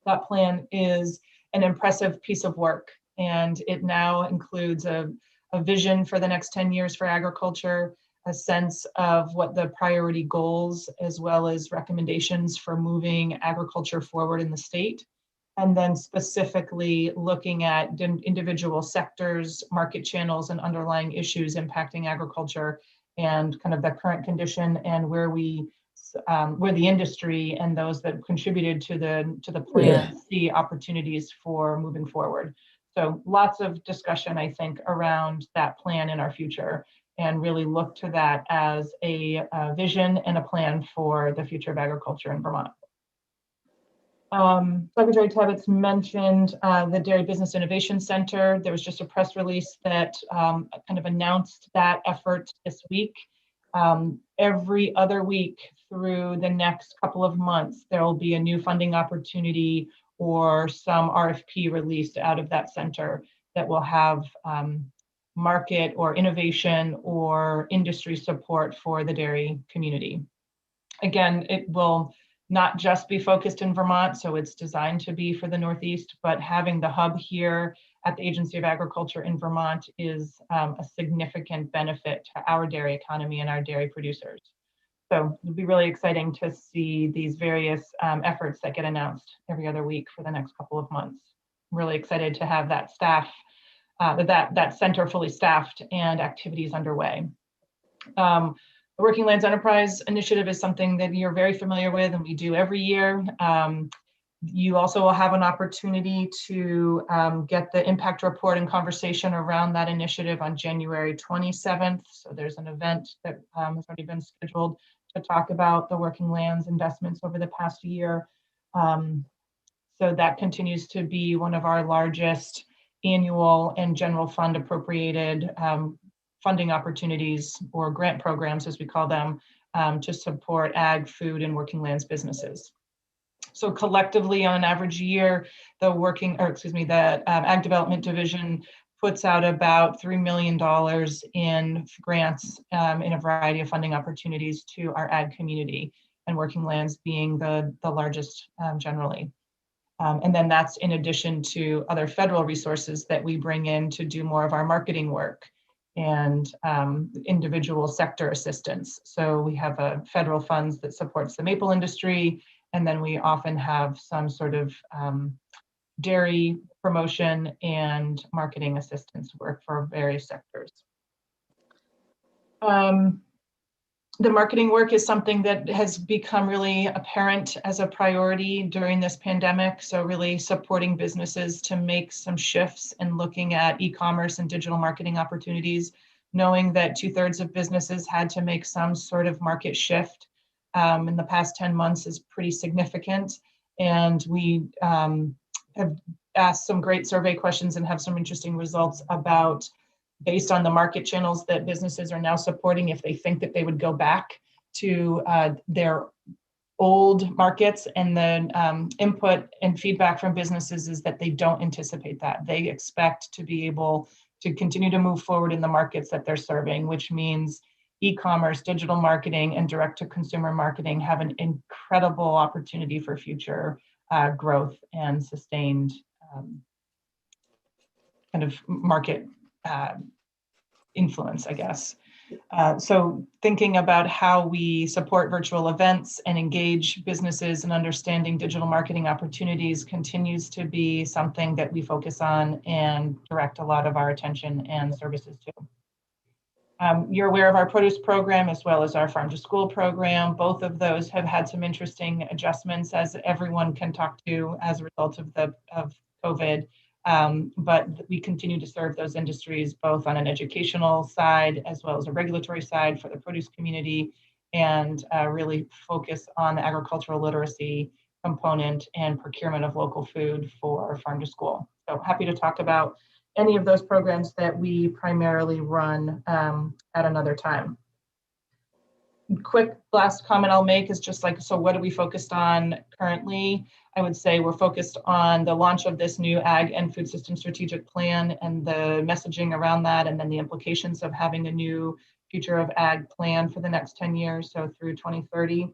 That plan is an impressive piece of work, and it now includes a vision for the next 10 years for agriculture, a sense of what the priority goals as well as recommendations for moving agriculture forward in the state, and then specifically looking at individual sectors, market channels, and underlying issues impacting agriculture, and kind of the current condition and where the industry and those that contributed to the plan see opportunities for moving forward. So lots of discussion, I think, around that plan in our future, and really look to that as a vision and a plan for the future of agriculture in Vermont. Secretary Tebbets mentioned the Dairy Business Innovation Center. There was just a press release that kind of announced that effort this week. Every other week through the next couple of months, there will be a new funding opportunity or some RFP released out of that center that will have market or innovation or industry support for the dairy community. Again, it will not just be focused in Vermont, so it's designed to be for the Northeast, but having the hub here at the Agency of Agriculture in Vermont is a significant benefit to our dairy economy and our dairy producers. So it'll be really exciting to see these various efforts that get announced every other week for the next couple of months. I'm really excited to have that staff, that center fully staffed and activities underway. The Working Lands Enterprise Initiative is something that you're very familiar with, and we do every year. You also will have an opportunity to get the impact report and conversation around that initiative on January 27th. So there's an event that has already been scheduled to talk about the Working Lands investments over the past year. So that continues to be one of our largest annual and general fund appropriated funding opportunities, or grant programs as we call them, to support ag, food, and working lands businesses. So collectively on an average year, the Ag Development Division puts out about $3 million in grants in a variety of funding opportunities to our ag community, and working lands being the largest generally. And then that's in addition to other federal resources that we bring in to do more of our marketing work and individual sector assistance. So we have a federal funds that supports the maple industry, and then we often have some sort of dairy promotion and marketing assistance work for various sectors. The marketing work is something that has become really apparent as a priority during this pandemic. So really supporting businesses to make some shifts and looking at e-commerce and digital marketing opportunities, knowing that 2/3 of businesses had to make some sort of market shift in the past 10 months is pretty significant. And we have asked some great survey questions and have some interesting results about, based on the market channels that businesses are now supporting, if they think that they would go back to their old markets. And then input and feedback from businesses is that they don't anticipate that. They expect to be able to continue to move forward in the markets that they're serving, which means e-commerce, digital marketing, and direct-to-consumer marketing have an incredible opportunity for future growth and sustained kind of market influence, I guess. So thinking about how we support virtual events and engage businesses in understanding digital marketing opportunities continues to be something that we focus on and direct a lot of our attention and services to. You're aware of our produce program as well as our farm to school program. Both of those have had some interesting adjustments, as everyone can talk to as a result of COVID. But we continue to serve those industries both on an educational side as well as a regulatory side for the produce community, and really focus on the agricultural literacy component and procurement of local food for farm to school. So happy to talk about any of those programs that we primarily run at another time. Quick last comment I'll make is just like, so what are we focused on currently? I would say we're focused on the launch of this new Ag and Food System Strategic Plan and the messaging around that, and then the implications of having a new Future of Ag plan for the next 10 years, so through 2030.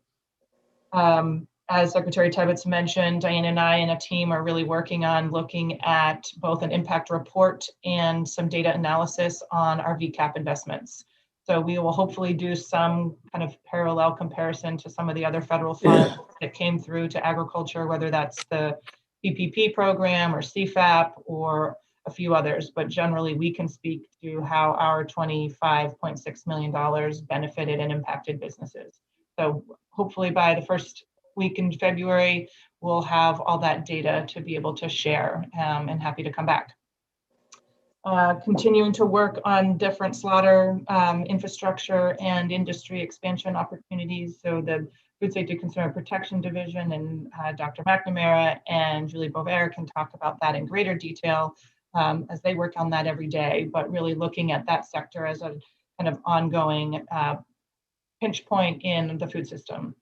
As Secretary Tebbets mentioned, Diane and I and a team are really working on looking at both an impact report and some data analysis on our VCAP investments. So we will hopefully do some kind of parallel comparison to some of the other federal funds that came through to agriculture, whether that's the PPP program or CFAP or a few others. But generally, we can speak to how our $25.6 million benefited and impacted businesses. So hopefully by the first week in February, we'll have all that data to be able to share, and happy to come back. Continuing to work on different slaughter infrastructure and industry expansion opportunities. So the Food Safety Consumer Protection Division and Dr. McNamara and Julie Bovair can talk about that in greater detail as they work on that every day, but really looking at that sector as a kind of ongoing pinch point in the food system,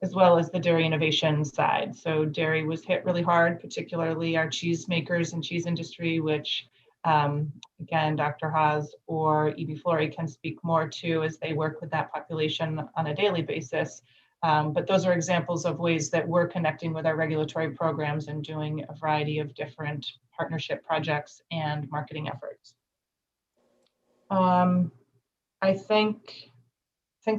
as well as the dairy innovation side. So dairy was hit really hard, particularly our cheese makers and cheese industry, which again, Dr. Haas or E.B. Flory can speak more to as they work with that population on a daily basis. But those are examples of ways that we're connecting with our regulatory programs and doing a variety of different partnership projects and marketing efforts. I think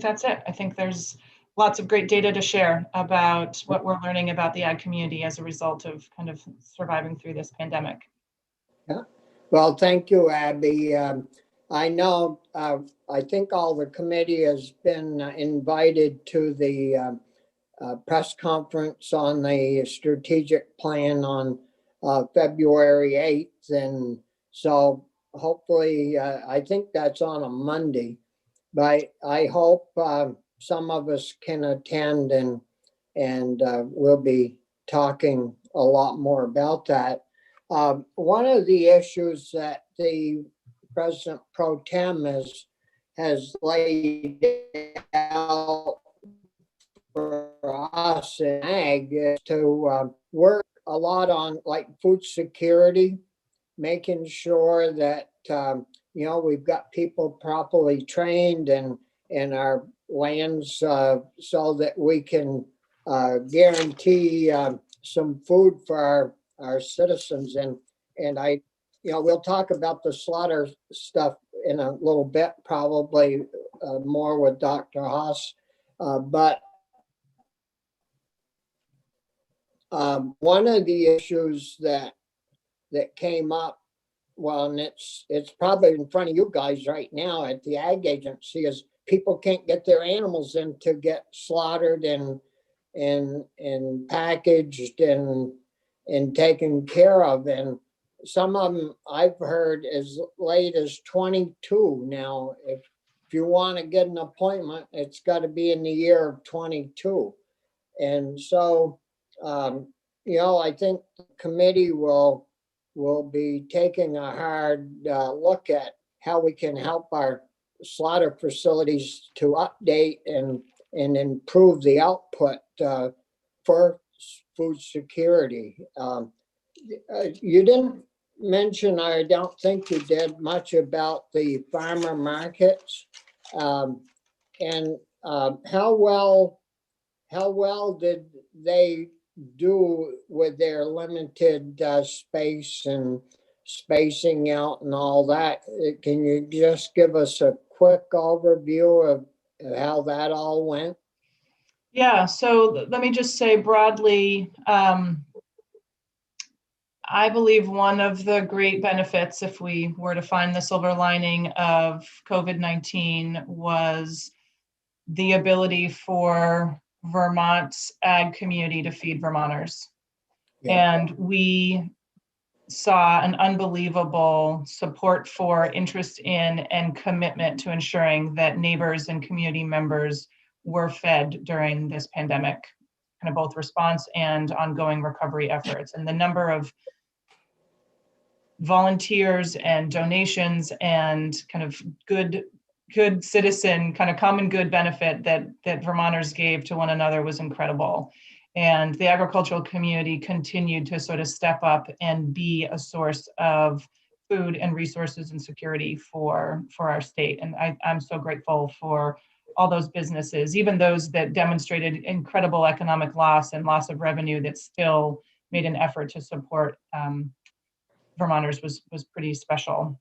that's it. I think there's lots of great data to share about what we're learning about the ag community as a result of kind of surviving through this pandemic. Yeah. Well, thank you, Abby. I know, I think all the committee has been invited to the press conference on the strategic plan on February 8th. And so hopefully, I think that's on a Monday, but I hope some of us can attend, and we'll be talking a lot more about that. One of the issues that the President Pro Tem has laid out for us in ag is to work a lot on like food security, making sure that we've got people properly trained in our lands so that we can guarantee some food for our citizens. And I, we'll talk about the slaughter stuff in a little bit, probably more with Dr. Haas. But one of the issues that came up, well, and it's probably in front of you guys right now at the Ag Agency, is people can't get their animals in to get slaughtered and packaged and taken care of. And some of them I've heard as late as 22 now. If you want to get an appointment, it's got to be in the year of 22. And so, I think the committee will be taking a hard look at how we can help our slaughter facilities to update and improve the output for food security. You didn't mention, I don't think you did, much about the farmer markets, and how well did they do with their limited space and spacing out and all that? Can you just give us a quick overview of how that all went? Yeah, so let me just say broadly, I believe one of the great benefits, if we were to find the silver lining of COVID-19, was the ability for Vermont's ag community to feed Vermonters. Yeah. And we saw an unbelievable support for, interest in, and commitment to ensuring that neighbors and community members were fed during this pandemic, kind of both response and ongoing recovery efforts. And the number of volunteers and donations and kind of good citizen, kind of common good benefit that Vermonters gave to one another was incredible. And the agricultural community continued to sort of step up and be a source of food and resources and security for our state. And I'm so grateful for all those businesses, even those that demonstrated incredible economic loss and loss of revenue, that still made an effort to support Vermonters was pretty special.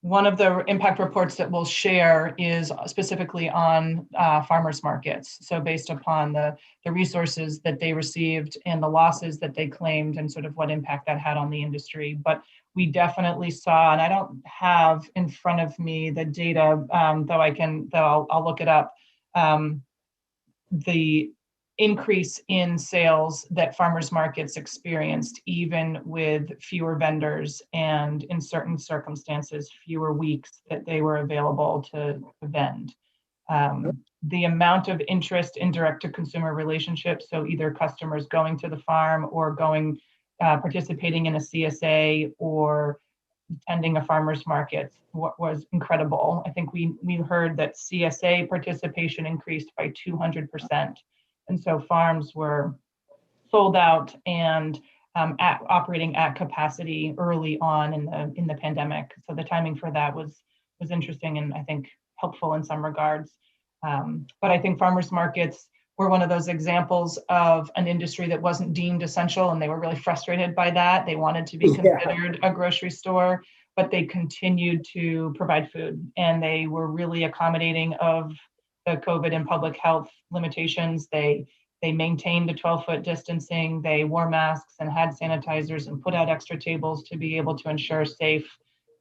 One of the impact reports that we'll share is specifically on farmers markets. So based upon the resources that they received and the losses that they claimed and sort of what impact that had on the industry. But we definitely saw, and I don't have in front of me the data, though I'll look it up, the increase in sales that farmers markets experienced, even with fewer vendors and in certain circumstances, fewer weeks that they were available to vend. The amount of interest in direct to consumer relationships, so either customers going to the farm or participating in a CSA or attending a farmer's market, was incredible. I think we heard that CSA participation increased by 200%. And so farms were sold out and operating at capacity early on in the pandemic. So the timing for that was interesting and I think helpful in some regards. But I think farmers markets were one of those examples of an industry that wasn't deemed essential, and they were really frustrated by that. They wanted to be considered a grocery store, but they continued to provide food, and they were really accommodating of the COVID and public health limitations. They maintained a 12-foot distancing, they wore masks and had sanitizers and put out extra tables to be able to ensure safe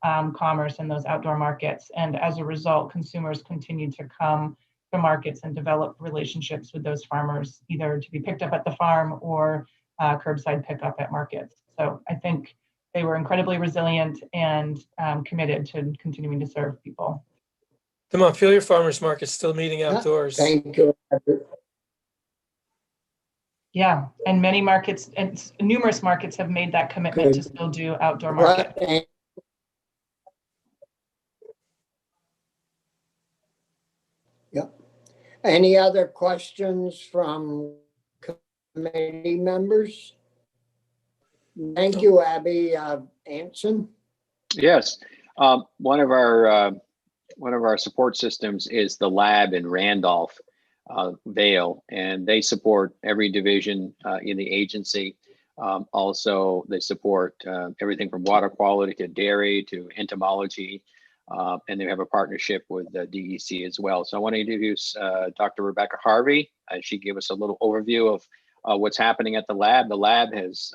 commerce in those outdoor markets. And as a result, consumers continued to come to markets and develop relationships with those farmers, either to be picked up at the farm or curbside pickup at markets. So I think they were incredibly resilient and committed to continuing to serve people. The Montpelier Farmers Market's still meeting outdoors. Thank you. Yeah, and many markets and numerous markets have made that commitment to still do outdoor market. Right. Yep. Any other questions from committee members? Thank you, Abby. Anson? Yes, one of our support systems is the lab in Randolph, Vale, and they support every division in the agency. Also, they support everything from water quality to dairy to entomology, and they have a partnership with the DEC as well. So I want to introduce Dr. Rebecca Harvey. She gave us a little overview of what's happening at the lab. The lab has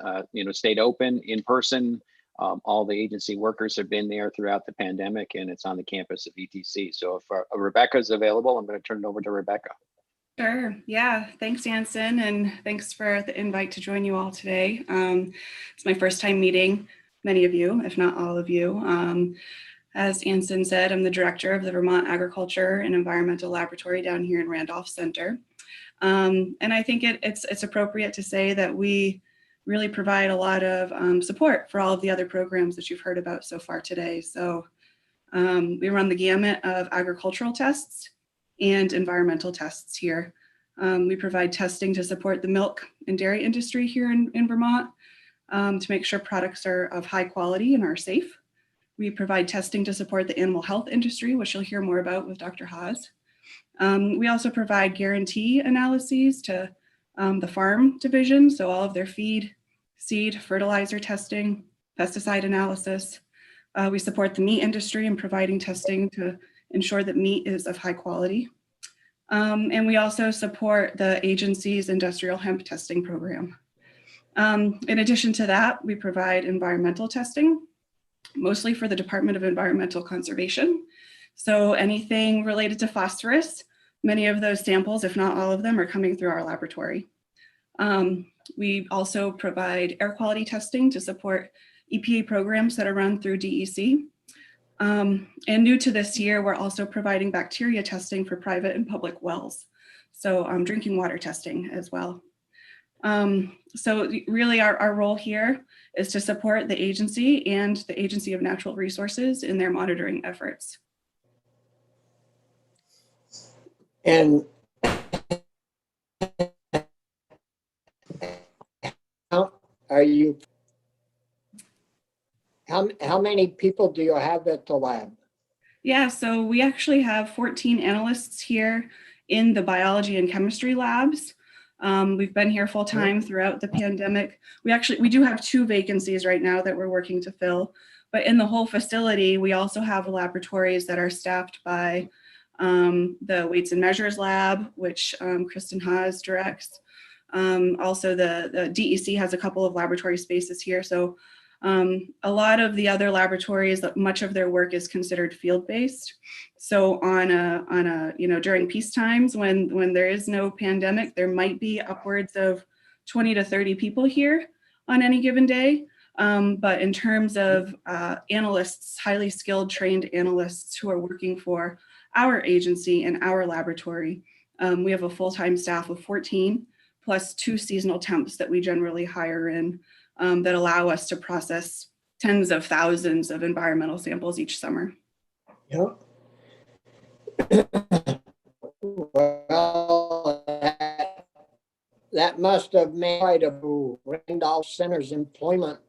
stayed open in person. All the agency workers have been there throughout the pandemic, and it's on the campus of ETC. So if Rebecca is available, I'm going to turn it over to Rebecca. Sure. Yeah. Thanks, Anson, and thanks for the invite to join you all today. It's my first time meeting many of you, if not all of you. As Anson said, I'm the director of the Vermont Agriculture and Environmental Laboratory down here in Randolph Center. And I think it's appropriate to say that we really provide a lot of support for all of the other programs that you've heard about so far today. So we run the gamut of agricultural tests and environmental tests here. We provide testing to support the milk and dairy industry here in Vermont to make sure products are of high quality and are safe. We provide testing to support the animal health industry, which you'll hear more about with Dr. Haas. We also provide guarantee analyses to the farm division, so all of their feed, seed, fertilizer testing, pesticide analysis. We support the meat industry in providing testing to ensure that meat is of high quality. And we also support the agency's industrial hemp testing program. In addition to that, we provide environmental testing, mostly for the Department of Environmental Conservation. So anything related to phosphorus, many of those samples, if not all of them, are coming through our laboratory. We also provide air quality testing to support EPA programs that are run through DEC. And new to this year, we're also providing bacteria testing for private and public wells. So drinking water testing as well. So really our role here is to support the agency and the Agency of Natural Resources in their monitoring efforts. And how many people do you have at the lab? Yeah, so we actually have 14 analysts here in the biology and chemistry labs. We've been here full time throughout the pandemic. We do have 2 vacancies right now that we're working to fill, but in the whole facility, we also have laboratories that are staffed by the Weights and Measures Lab, which Kristen Haas directs. Also the DEC has a couple of laboratory spaces here. So a lot of the other laboratories, much of their work is considered field-based. So during peace times, when there is no pandemic, there might be upwards of 20 to 30 people here on any given day. But in terms of analysts, highly skilled, trained analysts who are working for our agency and our laboratory, we have a full-time staff of 14, plus 2 seasonal temps that we generally hire in that allow us to process tens of thousands of environmental samples each summer. Yep. Well, that must have made quite a Randolph Center's employment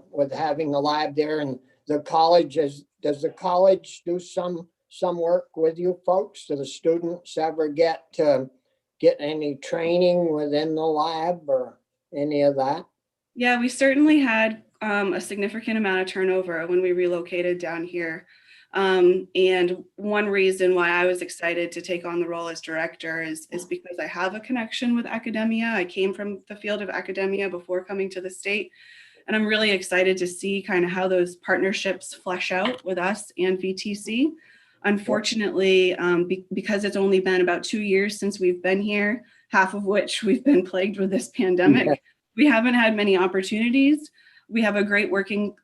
with having a lab there, and the college does the college do some work with you folks? Do the students ever get any training within the lab or any of that? Yeah, we certainly had a significant amount of turnover when we relocated down here. And one reason why I was excited to take on the role as director is because I have a connection with academia. I came from the field of academia before coming to the state. And I'm really excited to see kind of how those partnerships flesh out with us and VTC. Unfortunately, because it's only been about 2 years since we've been here, half of which we've been plagued with this pandemic, we haven't had many opportunities. We have a great working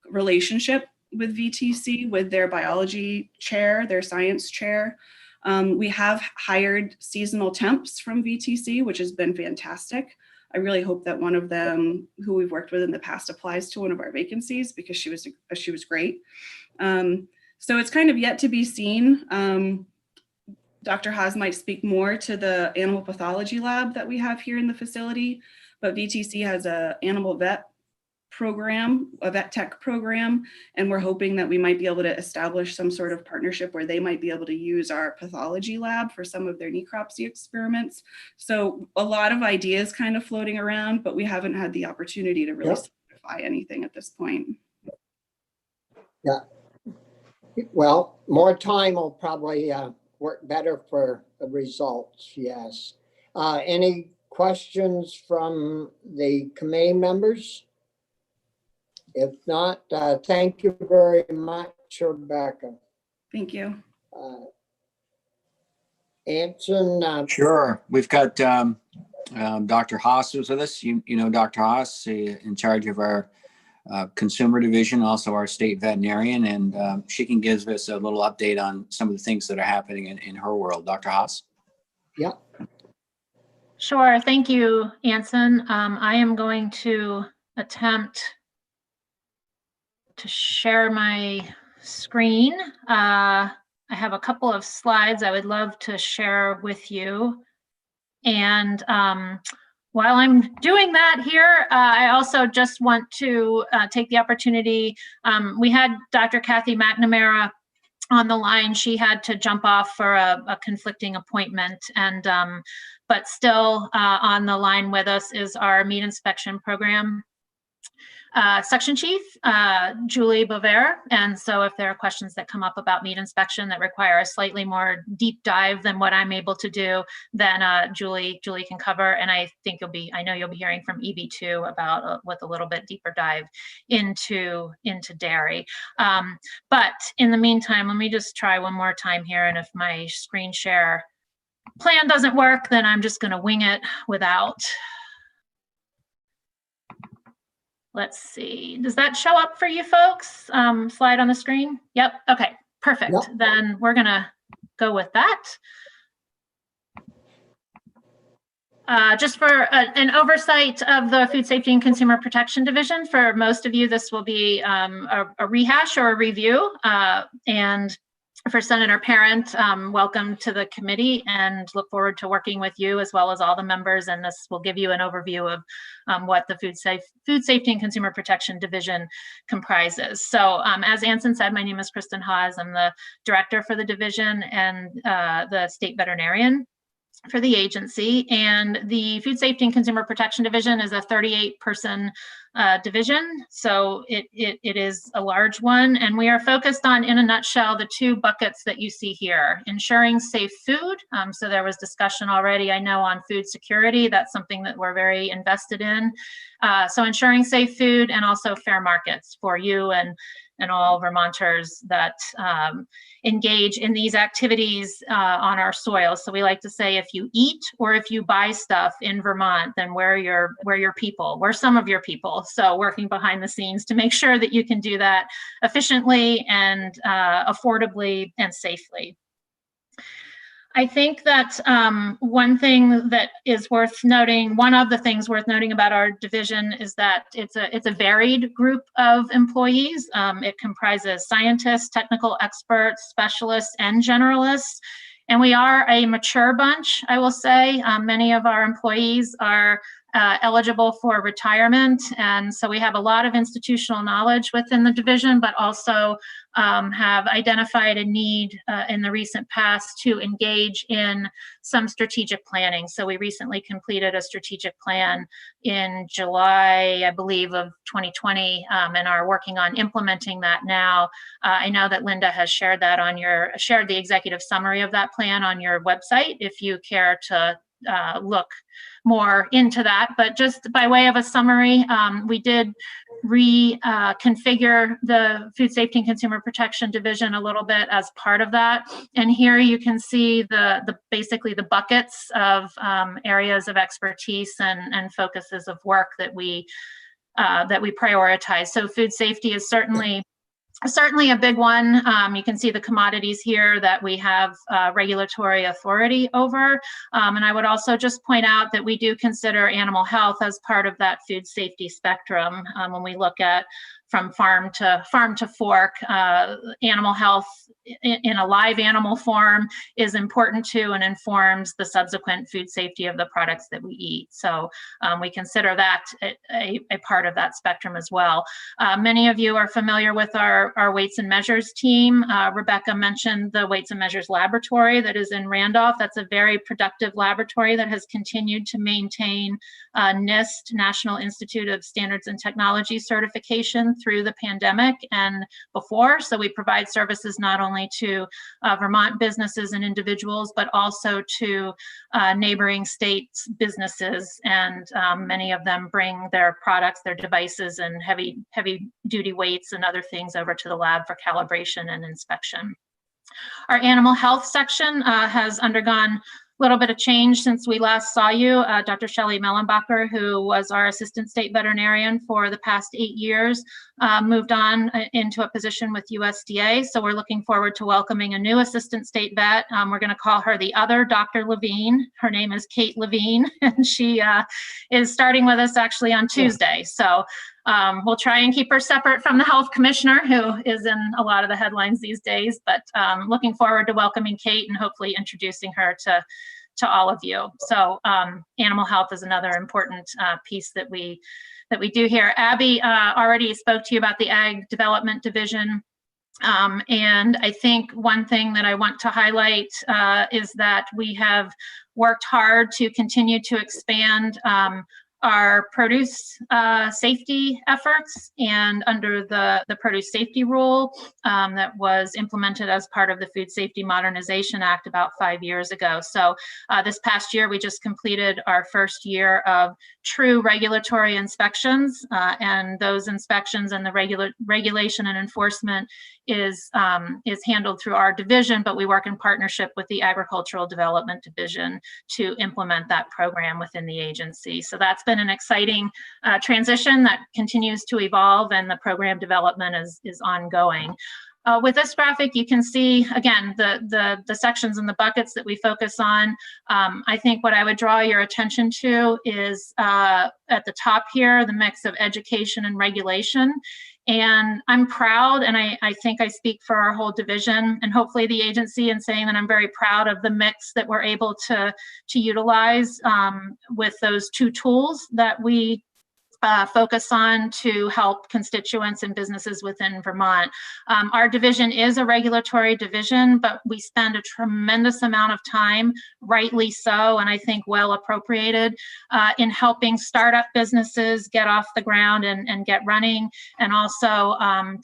relationship with VTC, with their biology chair, their science chair. We have hired seasonal temps from VTC, which has been fantastic. I really hope that one of them who we've worked with in the past applies to one of our vacancies because she was great. So it's kind of yet to be seen. Dr. Haas might speak more to the animal pathology lab that we have here in the facility, but VTC has an animal vet program, a vet tech program, and we're hoping that we might be able to establish some sort of partnership where they might be able to use our pathology lab for some of their necropsy experiments. So a lot of ideas kind of floating around, but we haven't had the opportunity to really solidify anything at this point. Yeah. Well, more time will probably work better for the results, yes. Any questions from the committee members? If not, thank you very much, Rebecca. Thank you. Anson? Sure. We've got Dr. Haas who's with us. You know Dr. Haas, in charge of our consumer division, also our state veterinarian, and she can give us a little update on some of the things that are happening in her world. Dr. Haas? Yeah. Sure. Thank you, Anson. I am going to attempt to share my screen. I have a couple of slides I would love to share with you. And while I'm doing that here, I also just want to take the opportunity. We had Dr. Kathy McNamara on the line. She had to jump off for a conflicting appointment, and but still on the line with us is our meat inspection program section chief, Julie Bover. And so if there are questions that come up about meat inspection that require a slightly more deep dive than what I'm able to do, then Julie can cover. And I think I know you'll be hearing from EB2 about with a little bit deeper dive into dairy. But in the meantime, let me just try one more time here. And if my screen share plan doesn't work, then I'm just going to wing it without. Let's see, does that show up for you folks? Slide on the screen? Yep, okay, perfect. Yep. Then we're gonna go with that. Just for an oversight of the Food Safety and Consumer Protection Division, for most of you, this will be a rehash or a review. And for Senator Parent, welcome to the committee and look forward to working with you as well as all the members. And this will give you an overview of what the Food Safety and Consumer Protection Division comprises. So as Anson said, my name is Kristen Hawes. I'm the director for the division and the state veterinarian for the agency. And the Food Safety and Consumer Protection Division is a 38-person division. So it is a large one. And we are focused on, in a nutshell, the two buckets that you see here: ensuring safe food. So there was discussion already, I know, on food security. That's something that we're very invested in. So ensuring safe food and also fair markets for you and all Vermonters that engage in these activities on our soil. So we like to say, if you eat or if you buy stuff in Vermont, then we're your people. We're some of your people. So working behind the scenes to make sure that you can do that efficiently and affordably and safely. I think that one thing that is worth noting, one of the things worth noting about our division is that it's a varied group of employees. It comprises scientists, technical experts, specialists, and generalists. And we are a mature bunch, I will say. Many of our employees are eligible for retirement. And so we have a lot of institutional knowledge within the division, but also have identified a need in the recent past to engage in some strategic planning. So we recently completed a strategic plan in July, I believe, of 2020, and are working on implementing that now. I know that Linda has shared that shared the executive summary of that plan on your website, if you care to look more into that. But just by way of a summary, we did reconfigure the Food Safety and Consumer Protection Division a little bit as part of that. And here you can see basically the buckets of areas of expertise and focuses of work that we prioritize. So food safety is certainly a big one. You can see the commodities here that we have regulatory authority over. And I would also just point out that we do consider animal health as part of that food safety spectrum. When we look at from farm to fork, animal health in a live animal form is important to and informs the subsequent food safety of the products that we eat. So we consider that a part of that spectrum as well. Many of you are familiar with our weights and measures team. Rebecca mentioned the weights and measures laboratory that is in Randolph. That's a very productive laboratory that has continued to maintain NIST, National Institute of Standards and Technology certification through the pandemic and before. So we provide services not only to Vermont businesses and individuals, but also to neighboring states' businesses. And many of them bring their products, their devices, and heavy duty weights and other things over to the lab for calibration and inspection. Our animal health section has undergone a little bit of change since we last saw you. Dr. Shelley Mellenbacher, who was our assistant state veterinarian for the past 8 years, moved on into a position with USDA. So we're looking forward to welcoming a new assistant state vet. We're going to call her the other Dr. Levine. Her name is Kate Levine, and she is starting with us actually on Tuesday. So we'll try and keep her separate from the health commissioner, who is in a lot of the headlines these days, but looking forward to welcoming Kate and hopefully introducing her to all of you. So animal health is another important piece that we do here. Abby already spoke to you about the Ag Development Division. And I think one thing that I want to highlight is that we have worked hard to continue to expand our produce safety efforts, and under the produce safety rule that was implemented as part of the Food Safety Modernization Act about 5 years ago. So this past year, we just completed our first year of true regulatory inspections, and those inspections and the regulation and enforcement is handled through our division, but we work in partnership with the Agricultural Development Division to implement that program within the agency. So that's been an exciting transition that continues to evolve, and the program development is ongoing. With this graphic, you can see, again, the sections and the buckets that we focus on. I think what I would draw your attention to is at the top here, the mix of education and regulation. And I'm proud, and I think I speak for our whole division and hopefully the agency in saying that I'm very proud of the mix that we're able to utilize with those two tools that we focus on to help constituents and businesses within Vermont. Our division is a regulatory division, but we spend a tremendous amount of time, rightly so, and I think well appropriated, in helping startup businesses get off the ground and get running, and also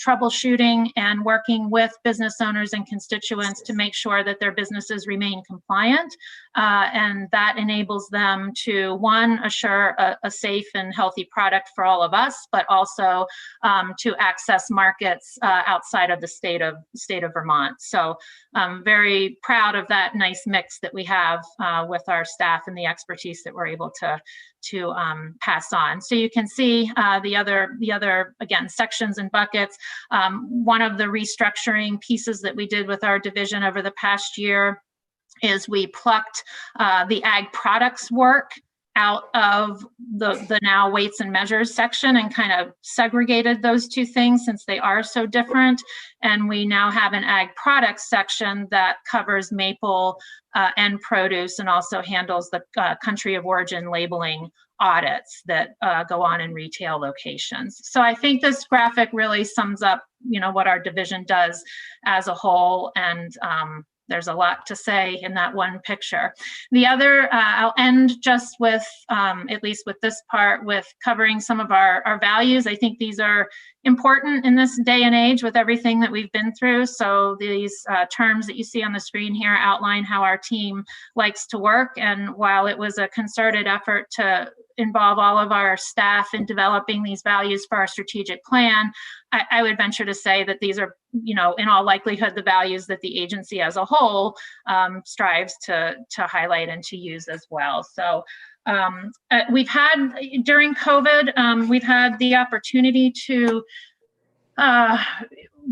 troubleshooting and working with business owners and constituents to make sure that their businesses remain compliant. And that enables them to, one, assure a safe and healthy product for all of us, but also to access markets outside of the state of Vermont. So I'm very proud of that nice mix that we have with our staff and the expertise that we're able to pass on. So you can see the other again sections and buckets. One of the restructuring pieces that we did with our division over the past year is we plucked the ag products work out of the now weights and measures section and kind of segregated those two things since they are so different. And we now have an ag products section that covers maple and produce, and also handles the country of origin labeling audits that go on in retail locations. So I think this graphic really sums up, what our division does as a whole, and there's a lot to say in that one picture. The other, I'll end just with, at least with this part, with covering some of our values. I think these are important in this day and age with everything that we've been through. So these terms that you see on the screen here outline how our team likes to work. And while it was a concerted effort to involve all of our staff in developing these values for our strategic plan, I would venture to say that these are, in all likelihood, the values that the agency as a whole strives to highlight and to use as well. So we've had, during COVID, we've had the opportunity to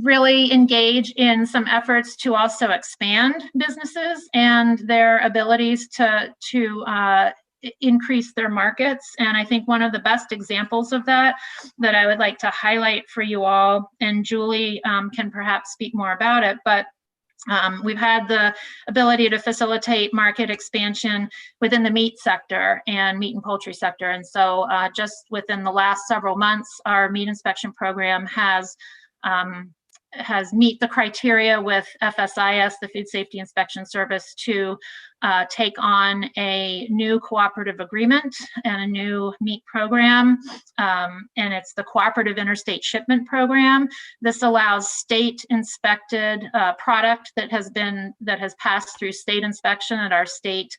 really engage in some efforts to also expand businesses and their abilities to increase their markets. And I think one of the best examples of that I would like to highlight for you all, and Julie can perhaps speak more about it, but we've had the ability to facilitate market expansion within the meat sector and meat and poultry sector. And so just within the last several months, our meat inspection program has meet the criteria with FSIS, the Food Safety Inspection Service, to take on a new cooperative agreement and a new meat program, and it's the Cooperative Interstate Shipment Program. This allows state-inspected product that has passed through state inspection at our state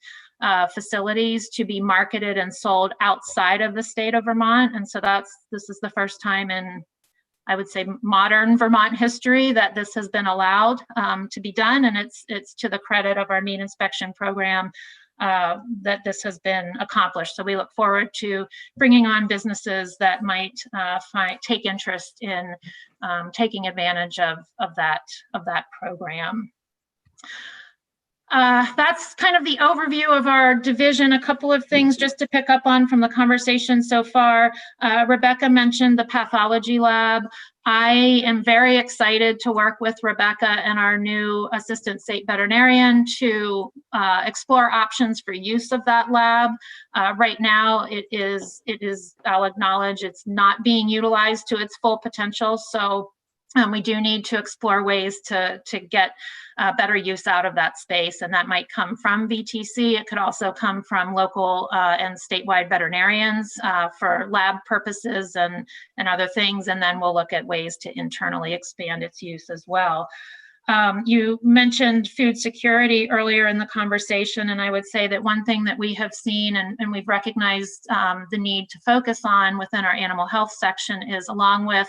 facilities to be marketed and sold outside of the state of Vermont. And so this is the first time in, I would say, modern Vermont history that this has been allowed to be done, and it's to the credit of our meat inspection program that this has been accomplished. So we look forward to bringing on businesses that might take interest in taking advantage of that program. That's kind of the overview of our division. A couple of things just to pick up on from the conversation so far. Rebecca mentioned the Pathology Lab. I am very excited to work with Rebecca and our new assistant state veterinarian to explore options for use of that lab. Right now, it is, I'll acknowledge, it's not being utilized to its full potential. So we do need to explore ways to get better use out of that space, and that might come from VTC. It could also come from local and statewide veterinarians for lab purposes and other things, and then we'll look at ways to internally expand its use as well. You mentioned food security earlier in the conversation, and I would say that one thing that we have seen and we've recognized the need to focus on within our animal health section is, along with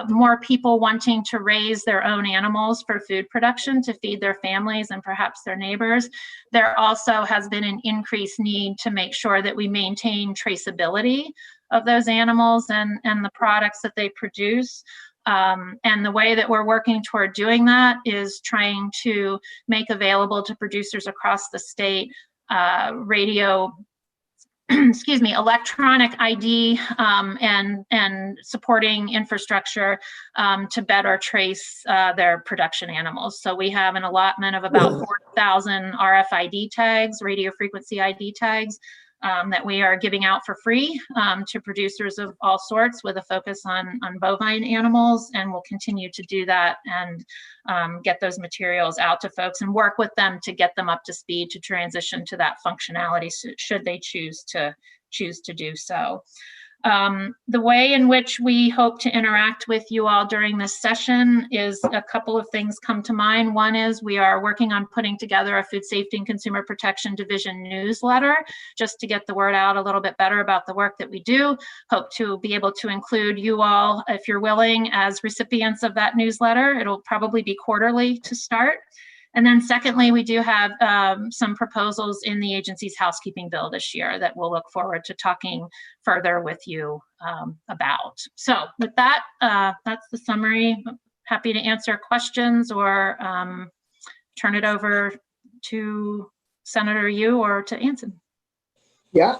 more people wanting to raise their own animals for food production to feed their families and perhaps their neighbors, there also has been an increased need to make sure that we maintain traceability of those animals and the products that they produce. And the way that we're working toward doing that is trying to make available to producers across the state electronic ID and supporting infrastructure to better trace their production animals. So we have an allotment of about 4,000 RFID tags, radio frequency ID tags, that we are giving out for free to producers of all sorts, with a focus on bovine animals, and we'll continue to do that and get those materials out to folks and work with them to get them up to speed to transition to that functionality should they choose to do so. The way in which we hope to interact with you all during this session is a couple of things come to mind. One is we are working on putting together a Food Safety and Consumer Protection Division newsletter just to get the word out a little bit better about the work that we do. Hope to be able to include you all, if you're willing, as recipients of that newsletter. It'll probably be quarterly to start. And then secondly, we do have some proposals in the agency's housekeeping bill this year that we'll look forward to talking further with you about. So with that, that's the summary. Happy to answer questions or turn it over to Senator Yu or to Anson. Yeah.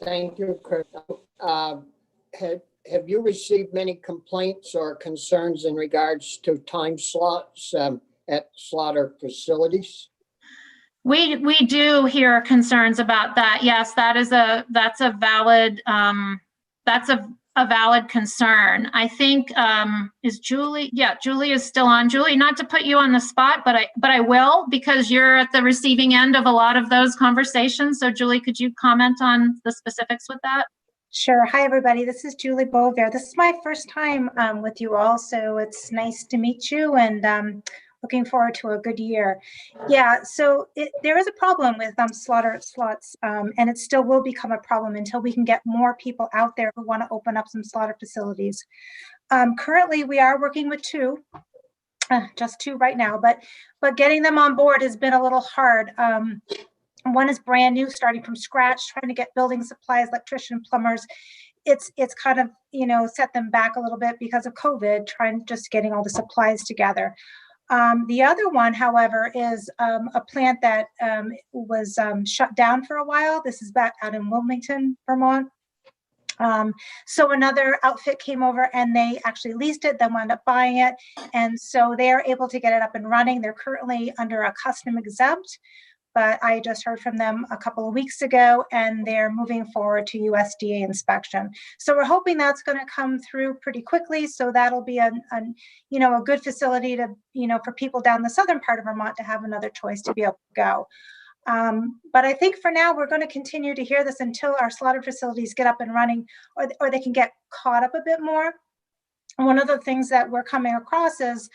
Thank you, Chris. Have you received many complaints or concerns in regards to time slots at slaughter facilities? We do hear concerns about that. Yes, that's a valid concern. I think is Julie? Yeah, Julie is still on. Julie, not to put you on the spot, but I will, because you're at the receiving end of a lot of those conversations. So Julie, could you comment on the specifics with that? Sure. Hi, everybody. This is Julie Bovier. This is my first time with you all, so it's nice to meet you, and looking forward to a good year. Yeah, so there is a problem with slaughter slots, and it still will become a problem until we can get more people out there who want to open up some slaughter facilities. Currently, we are working with just two right now, but getting them on board has been a little hard. One is brand new, starting from scratch, trying to get building supplies, electrician, plumbers. It's kind of, set them back a little bit because of COVID, just getting all the supplies together. The other one, however, is a plant that was shut down for a while. This is back out in Wilmington, Vermont. So another outfit came over and they actually leased it, then wound up buying it. And so they're able to get it up and running. They're currently under a custom exempt, but I just heard from them a couple of weeks ago, and they're moving forward to USDA inspection. So we're hoping that's going to come through pretty quickly. So that'll be a good facility to, for people down the southern part of Vermont to have another choice to be able to go. But I think for now, we're going to continue to hear this until our slaughter facilities get up and running, or they can get caught up a bit more. One of the things that we're coming across is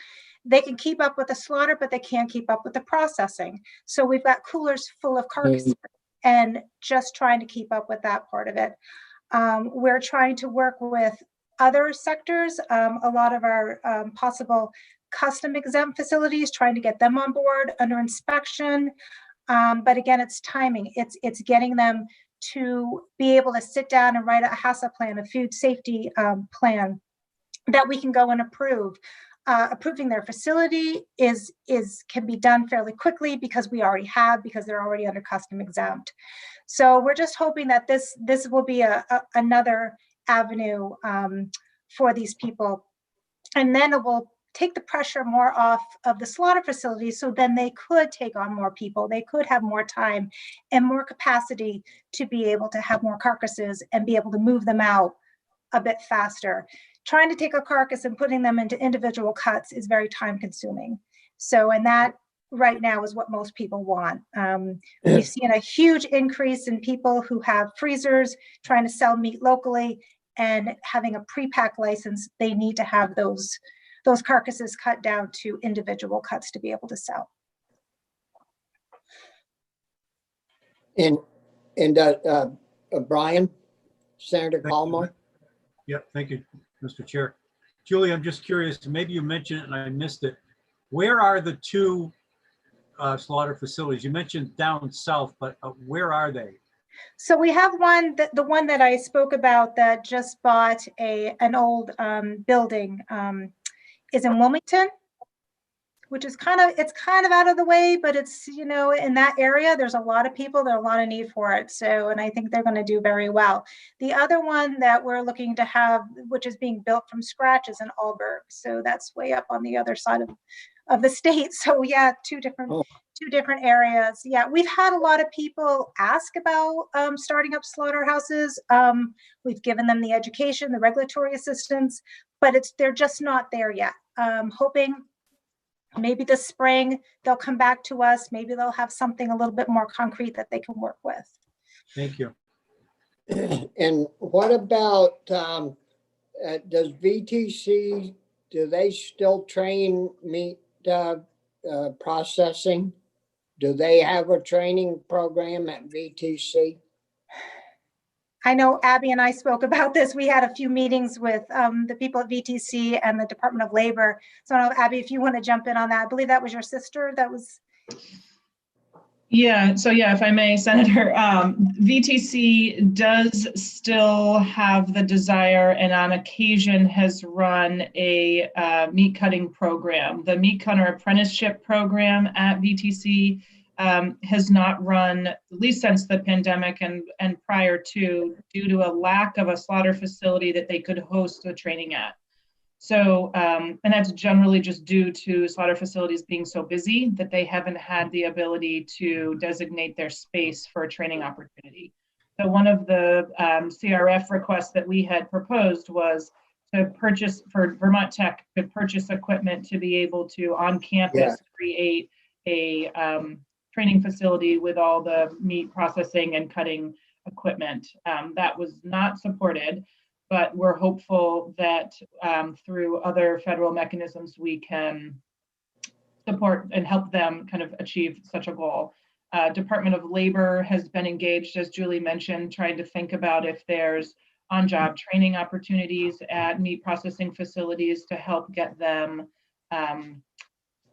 they can keep up with the slaughter, but they can't keep up with the processing. So we've got coolers full of carcasses and just trying to keep up with that part of it. We're trying to work with other sectors, a lot of our possible custom exempt facilities, trying to get them on board under inspection. But again, it's timing. It's getting them to be able to sit down and write a HACCP plan, a food safety plan that we can go and approve. Approving their facility can be done fairly quickly because they're already under custom exempt. So we're just hoping that this will be another avenue for these people, and then it will take the pressure more off of the slaughter facilities, so then they could take on more people, they could have more time and more capacity to be able to have more carcasses and be able to move them out a bit faster. Trying to take a carcass and putting them into individual cuts is very time consuming. So, and that right now is what most people want. We've seen a huge increase in people who have freezers trying to sell meat locally, and having a pre-pack license, they need to have those carcasses cut down to individual cuts to be able to sell. And Brian, Senator Collier. Yep, thank you, Mr. Chair. Julie, I'm just curious, maybe you mentioned it and I missed it. Where are the two slaughter facilities? You mentioned down south, but where are they? So we have one, the one that I spoke about that just bought an old building is in Wilmington, which is it's kind of out of the way, but it's, you know, in that area, there's a lot of people, there's a lot of need for it. So, and I think they're going to do very well. The other one that we're looking to have, which is being built from scratch, is in Alberg. So that's way up on the other side of the state. So yeah, two different areas. Yeah, we've had a lot of people ask about starting up slaughterhouses. We've given them the education, the regulatory assistance, but they're just not there yet. Hoping maybe this spring they'll come back to us. Maybe they'll have something a little bit more concrete that they can work with. Thank you. And what about, does VTC, do they still train meat processing? Do they have a training program at VTC? I know Abby and I spoke about this. We had a few meetings with the people at VTC and the Department of Labor. So I don't know, Abby, if you want to jump in on that. I believe that was your sister that was. Yeah, so yeah, if I may, Senator, VTC does still have the desire and on occasion has run a meat cutting program. The meat cutter apprenticeship program at VTC has not run, at least since the pandemic and prior to, due to a lack of a slaughter facility that they could host the training at. So, and that's generally just due to slaughter facilities being so busy that they haven't had the ability to designate their space for a training opportunity. So one of the CRF requests that we had proposed was to purchase, for Vermont Tech, to purchase equipment to be able to on campus create a training facility with all the meat processing and cutting equipment. That was not supported, but we're hopeful that through other federal mechanisms, we can support and help them kind of achieve such a goal. Department of Labor has been engaged, as Julie mentioned, trying to think about if there's on-job training opportunities at meat processing facilities to help get them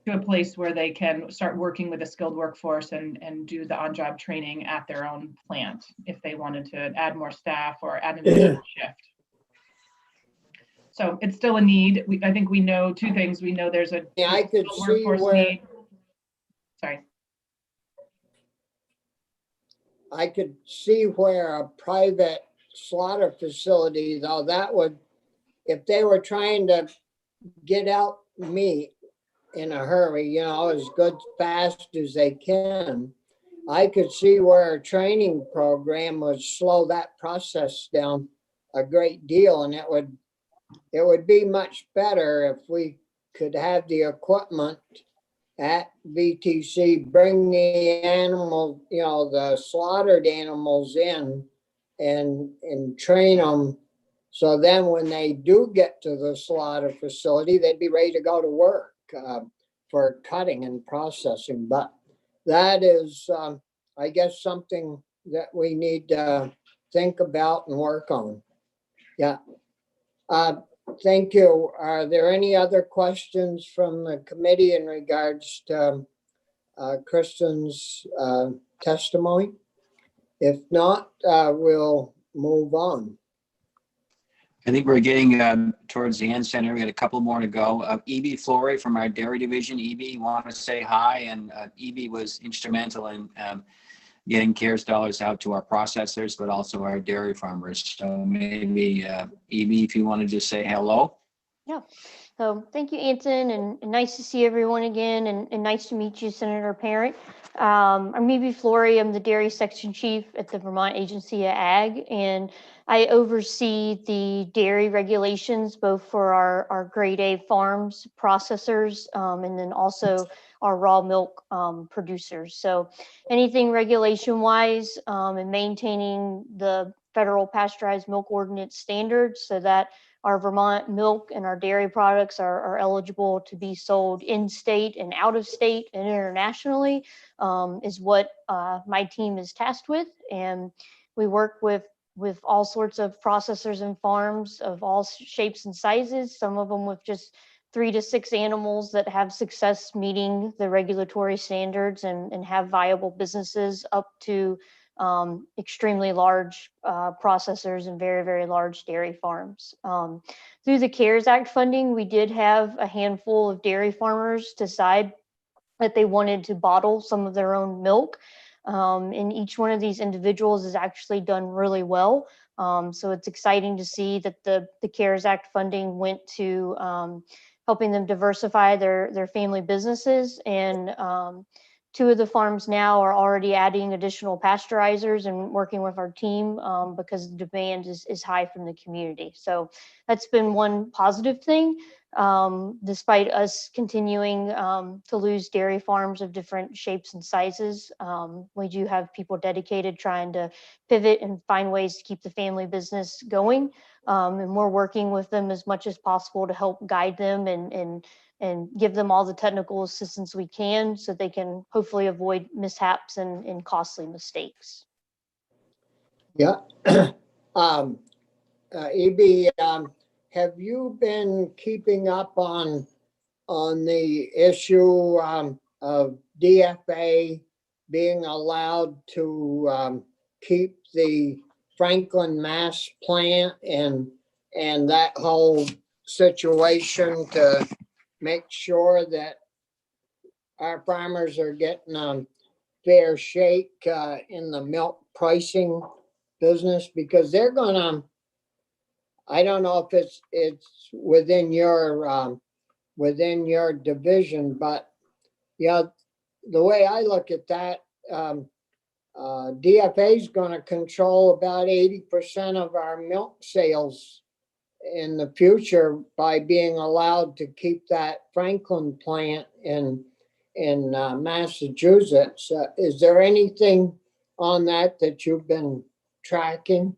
to a place where they can start working with a skilled workforce and do the on-job training at their own plant if they wanted to add more staff or add an additional shift. So it's still a need. I think we know two things. We know there's a I could see where need. Sorry. I could see where a private slaughter facility, though, that would, if they were trying to get out meat in a hurry, you know, as good, fast as they can, I could see where a training program would slow that process down a great deal, and it would be much better if we could have the equipment at VTC, bring the animal, you know, the slaughtered animals in and train them. So then when they do get to the slaughter facility, they'd be ready to go to work for cutting and processing. But that is, I guess, something that we need to think about and work on. Yeah. Thank you. Are there any other questions from the committee in regards to Kristen's testimony? If not, we'll move on. I think we're getting towards the end, Senator. We got a couple more to go. E.B. Flory from our dairy division. E.B. want to say hi, and E.B. was instrumental in getting CARES dollars out to our processors, but also our dairy farmers. So maybe E.B., if you want to just say hello. Yeah. So thank you, Anson, and nice to see everyone again, and nice to meet you, Senator Parent. I'm Mimi Flory. I'm the Dairy Section Chief at the Vermont Agency of Ag, and I oversee the dairy regulations, both for our grade A farms, processors, and then also our raw milk producers. So anything regulation-wise and maintaining the federal pasteurized milk ordinance standards so that our Vermont milk and our dairy products are eligible to be sold in state and out of state and internationally is what my team is tasked with. And we work with all sorts of processors and farms of all shapes and sizes, some of them with just 3 to 6 animals that have success meeting the regulatory standards and have viable businesses, up to extremely large processors and very, very large dairy farms. Through the CARES Act funding, we did have a handful of dairy farmers decide that they wanted to bottle some of their own milk. And each one of these individuals has actually done really well. So it's exciting to see that the CARES Act funding went to helping them diversify their family businesses. And 2 of the farms now are already adding additional pasteurizers and working with our team because the demand is high from the community. So that's been one positive thing. Despite us continuing to lose dairy farms of different shapes and sizes, we do have people dedicated trying to pivot and find ways to keep the family business going. And we're working with them as much as possible to help guide them and give them all the technical assistance we can so they can hopefully avoid mishaps and costly mistakes. Yeah. EB, have you been keeping up on the issue of DFA being allowed to keep the Franklin, Mass plant and that whole situation to make sure that our farmers are getting a fair shake in the milk pricing business? Because they're gonna, I don't know if it's within your division, but yeah, the way I look at that, DFA is going to control about 80% of our milk sales in the future by being allowed to keep that Franklin plant in Massachusetts. Is there anything on that you've been tracking?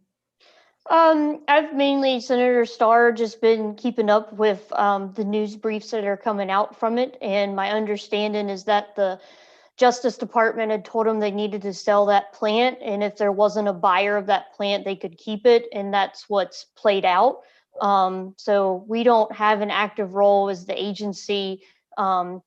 I've mainly, Senator Starr, just been keeping up with the news briefs that are coming out from it. And my understanding is that the Justice Department had told them they needed to sell that plant. And if there wasn't a buyer of that plant, they could keep it. And that's what's played out. So we don't have an active role as the agency to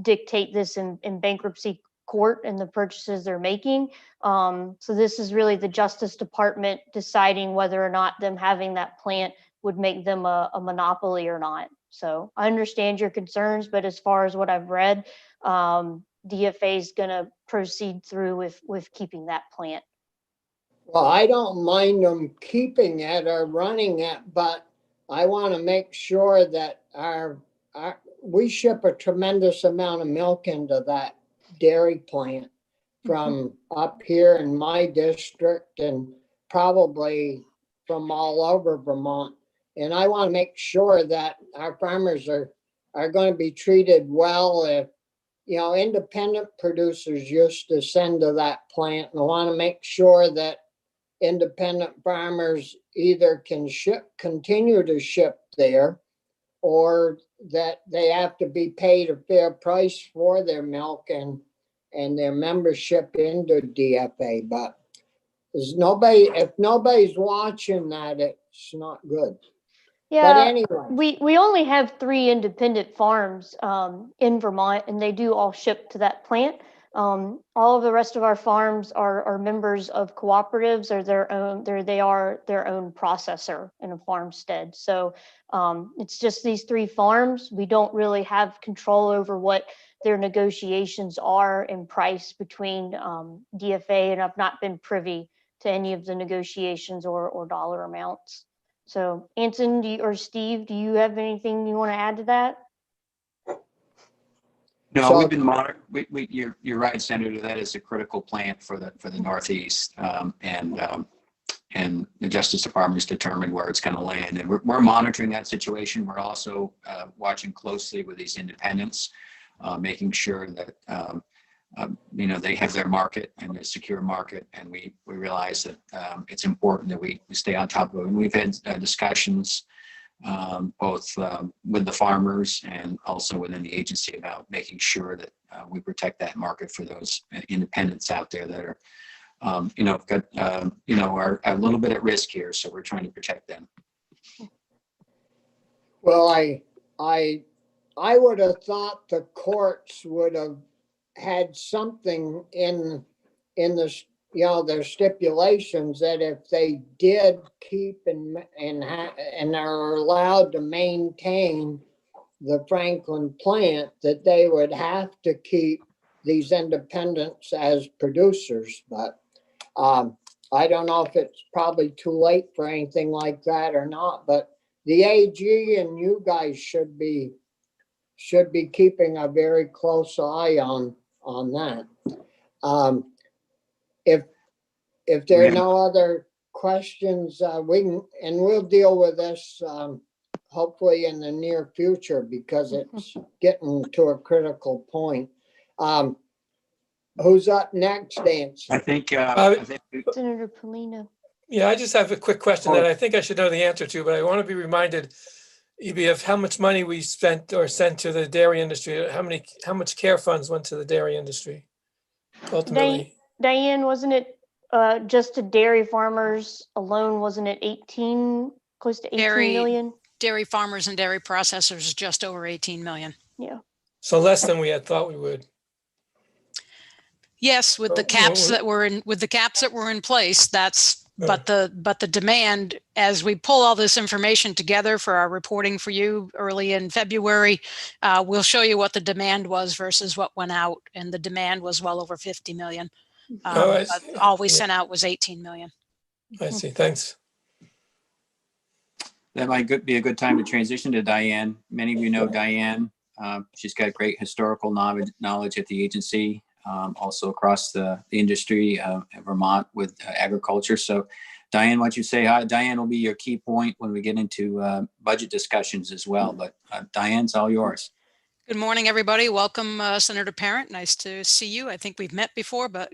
dictate this in bankruptcy court and the purchases they're making. So this is really the Justice Department deciding whether or not them having that plant would make them a monopoly or not. So I understand your concerns, but as far as what I've read, DFA is going to proceed through with keeping that plant. Well, I don't mind them keeping it or running it, but I want to make sure that we ship a tremendous amount of milk into that dairy plant from up here in my district and probably from all over Vermont. And I want to make sure that our farmers are going to be treated well. If, independent producers used to send to that plant, and I want to make sure that independent farmers either can continue to ship there, or that they have to be paid a fair price for their milk and their membership into DFA. But if nobody's watching that, it's not good. Yeah, but anyway, we only have 3 independent farms in Vermont, and they do all ship to that plant. All of the rest of our farms are members of cooperatives, or they are their own processor in a farmstead. So it's just these 3 farms. We don't really have control over what their negotiations are in price between DFA, and I've not been privy to any of the negotiations or dollar amounts. So Anson, or Steve, do you have anything you want to add to that? No, So- we've been monitoring. You're right, Senator. That is a critical plant for the Northeast, and the Justice Department has determined where it's going to land, and we're monitoring that situation. We're also watching closely with these independents, making sure that they have their market and a secure market, and we realize that it's important that we stay on top of it. And we've had discussions both with the farmers and also within the agency about making sure that we protect that market for those independents out there that are, are a little bit at risk here. So we're trying to protect them. Well, I would have thought the courts would have had something in the, their stipulations that if they did keep and are allowed to maintain the Franklin plant, that they would have to keep these independents as producers. But I don't know if it's probably too late for anything like that or not, but the AG and you guys should be keeping a very close eye on that. If there are no other questions, we'll deal with this hopefully in the near future, because it's getting to a critical point. Who's up next, Dance? I think Senator Polino. Yeah, I just have a quick question that I think I should know the answer to, but I want to be reminded, EB, of how much money we spent or sent to the dairy industry. How much care funds went to the dairy industry ultimately? Diane, wasn't it just to dairy farmers alone? Wasn't it close to 18 million? Dairy farmers and dairy processors, just over 18 million. Yeah. So less than we had thought we would. Yes, with the caps that were in place, that's but the demand, as we pull all this information together for our reporting for you early in February, we'll show you what the demand was versus what went out, and the demand was well over 50 million. All we sent out was 18 million. I see. Thanks. That might be a good time to transition to Diane. Many of you know Diane. She's got great historical knowledge at the agency, also across the industry at Vermont with agriculture. So Diane, why don't you say hi? Diane will be your key point when we get into budget discussions as well. But Diane's all yours. Good morning, everybody. Welcome, Senator Parent. Nice to see you. I think we've met before, but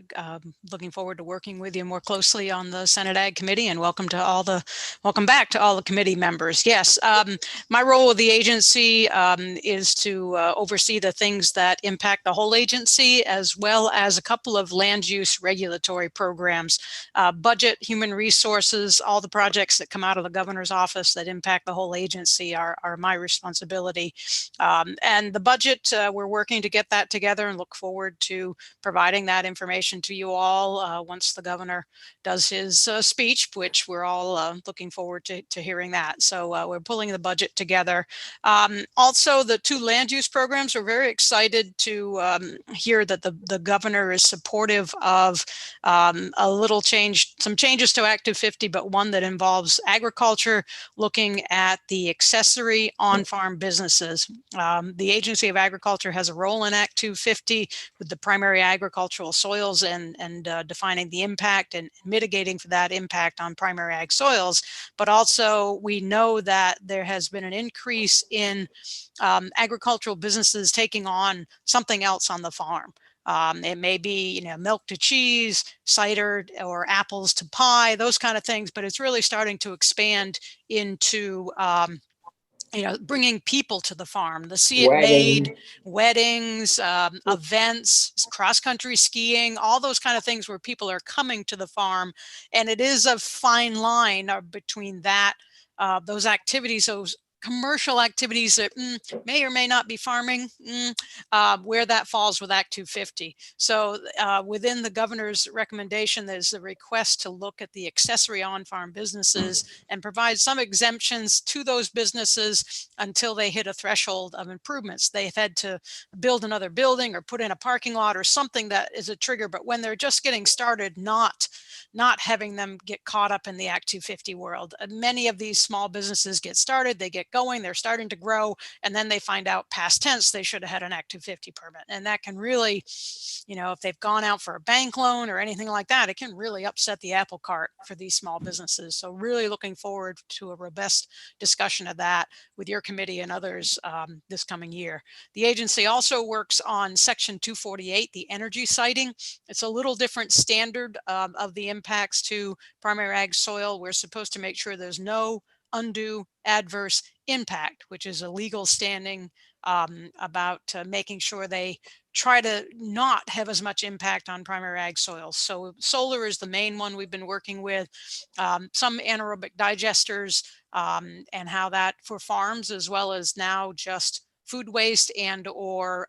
looking forward to working with you more closely on the Senate Ag Committee, and welcome back to all the committee members. Yes, my role with the agency is to oversee the things that impact the whole agency, as well as a couple of land use regulatory programs, budget, human resources, all the projects that come out of the governor's office that impact the whole agency are my responsibility. And the budget, we're working to get that together and look forward to providing that information to you all once the governor does his speech, which we're all looking forward to hearing that. So we're pulling the budget together. Also, the two land use programs, we're very excited to hear that the governor is supportive of a little change, some changes to Act 250, but one that involves agriculture, looking at the accessory on-farm businesses. The Agency of Agriculture has a role in Act 250 with the primary agricultural soils and defining the impact and mitigating for that impact on primary ag soils. But also we know that there has been an increase in agricultural businesses taking on something else on the farm. It may be, milk to cheese, cider, or apples to pie, those kind of things, but it's really starting to expand into bringing people to the farm, the See It Made, weddings, events, cross-country skiing, all those kind of things where people are coming to the farm. And it is a fine line between that, those activities, those commercial activities that may or may not be farming, where that falls with Act 250. So within the governor's recommendation, there's a request to look at the accessory on-farm businesses and provide some exemptions to those businesses until they hit a threshold of improvements. They've had to build another building or put in a parking lot or something that is a trigger, but when they're just getting started, not not having them get caught up in the Act 250 world. Many of these small businesses get started, they get going, they're starting to grow, and then they find out past tense they should have had an Act 250 permit. And that can really, you know, if they've gone out for a bank loan or anything like that, it can really upset the apple cart for these small businesses. So really looking forward to a robust discussion of that with your committee and others this coming year. The agency also works on Section 248, the energy siting. It's a little different standard of the impacts to primary ag soil. We're supposed to make sure there's no undue adverse impact, which is a legal standing about making sure they try to not have as much impact on primary ag soils. So solar is the main one we've been working with, some anaerobic digesters, and how that for farms, as well as now just food waste and or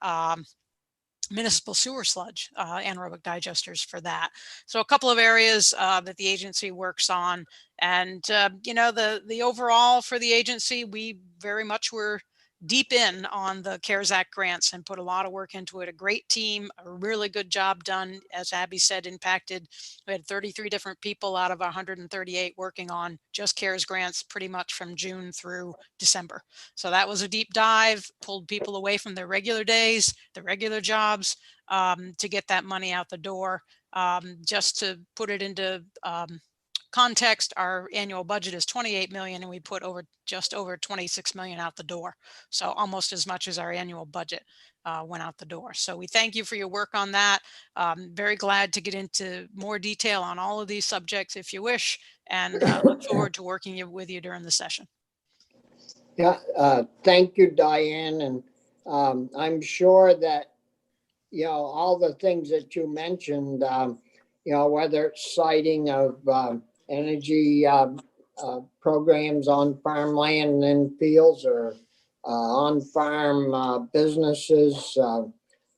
municipal sewer sludge, anaerobic digesters for that. So a couple of areas that the agency works on. And, you know, the overall for the agency, we very much were deep in on the CARES Act grants and put a lot of work into it. A great team, a really good job done. As Abby said, impacted. We had 33 different people out of 138 working on just CARES grants pretty much from June through December. So that was a deep dive, pulled people away from their regular days, their regular jobs, to get that money out the door. Just to put it into context, our annual budget is 28 million and we put just over 26 million out the door. So almost as much as our annual budget went out the door. So we thank you for your work on that. Very glad to get into more detail on all of these subjects if you wish, and look forward to working with you during the session. Yeah, thank you, Diane. And I'm sure that, you know, all the things that you mentioned, you know, whether it's citing of energy programs on farmland and fields or on farm businesses,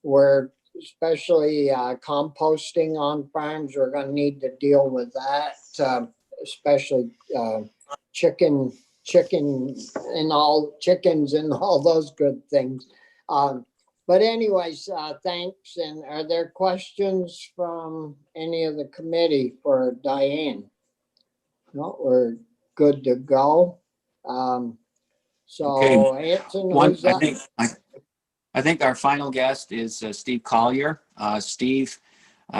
where especially composting on farms, we're going to need to deal with that, especially chickens and all those good things. But anyways, thanks. And are there questions from any of the committee for Diane? No, we're good to go. So Okay. Anson, who's up? I think our final guest is Steve Collier. Steve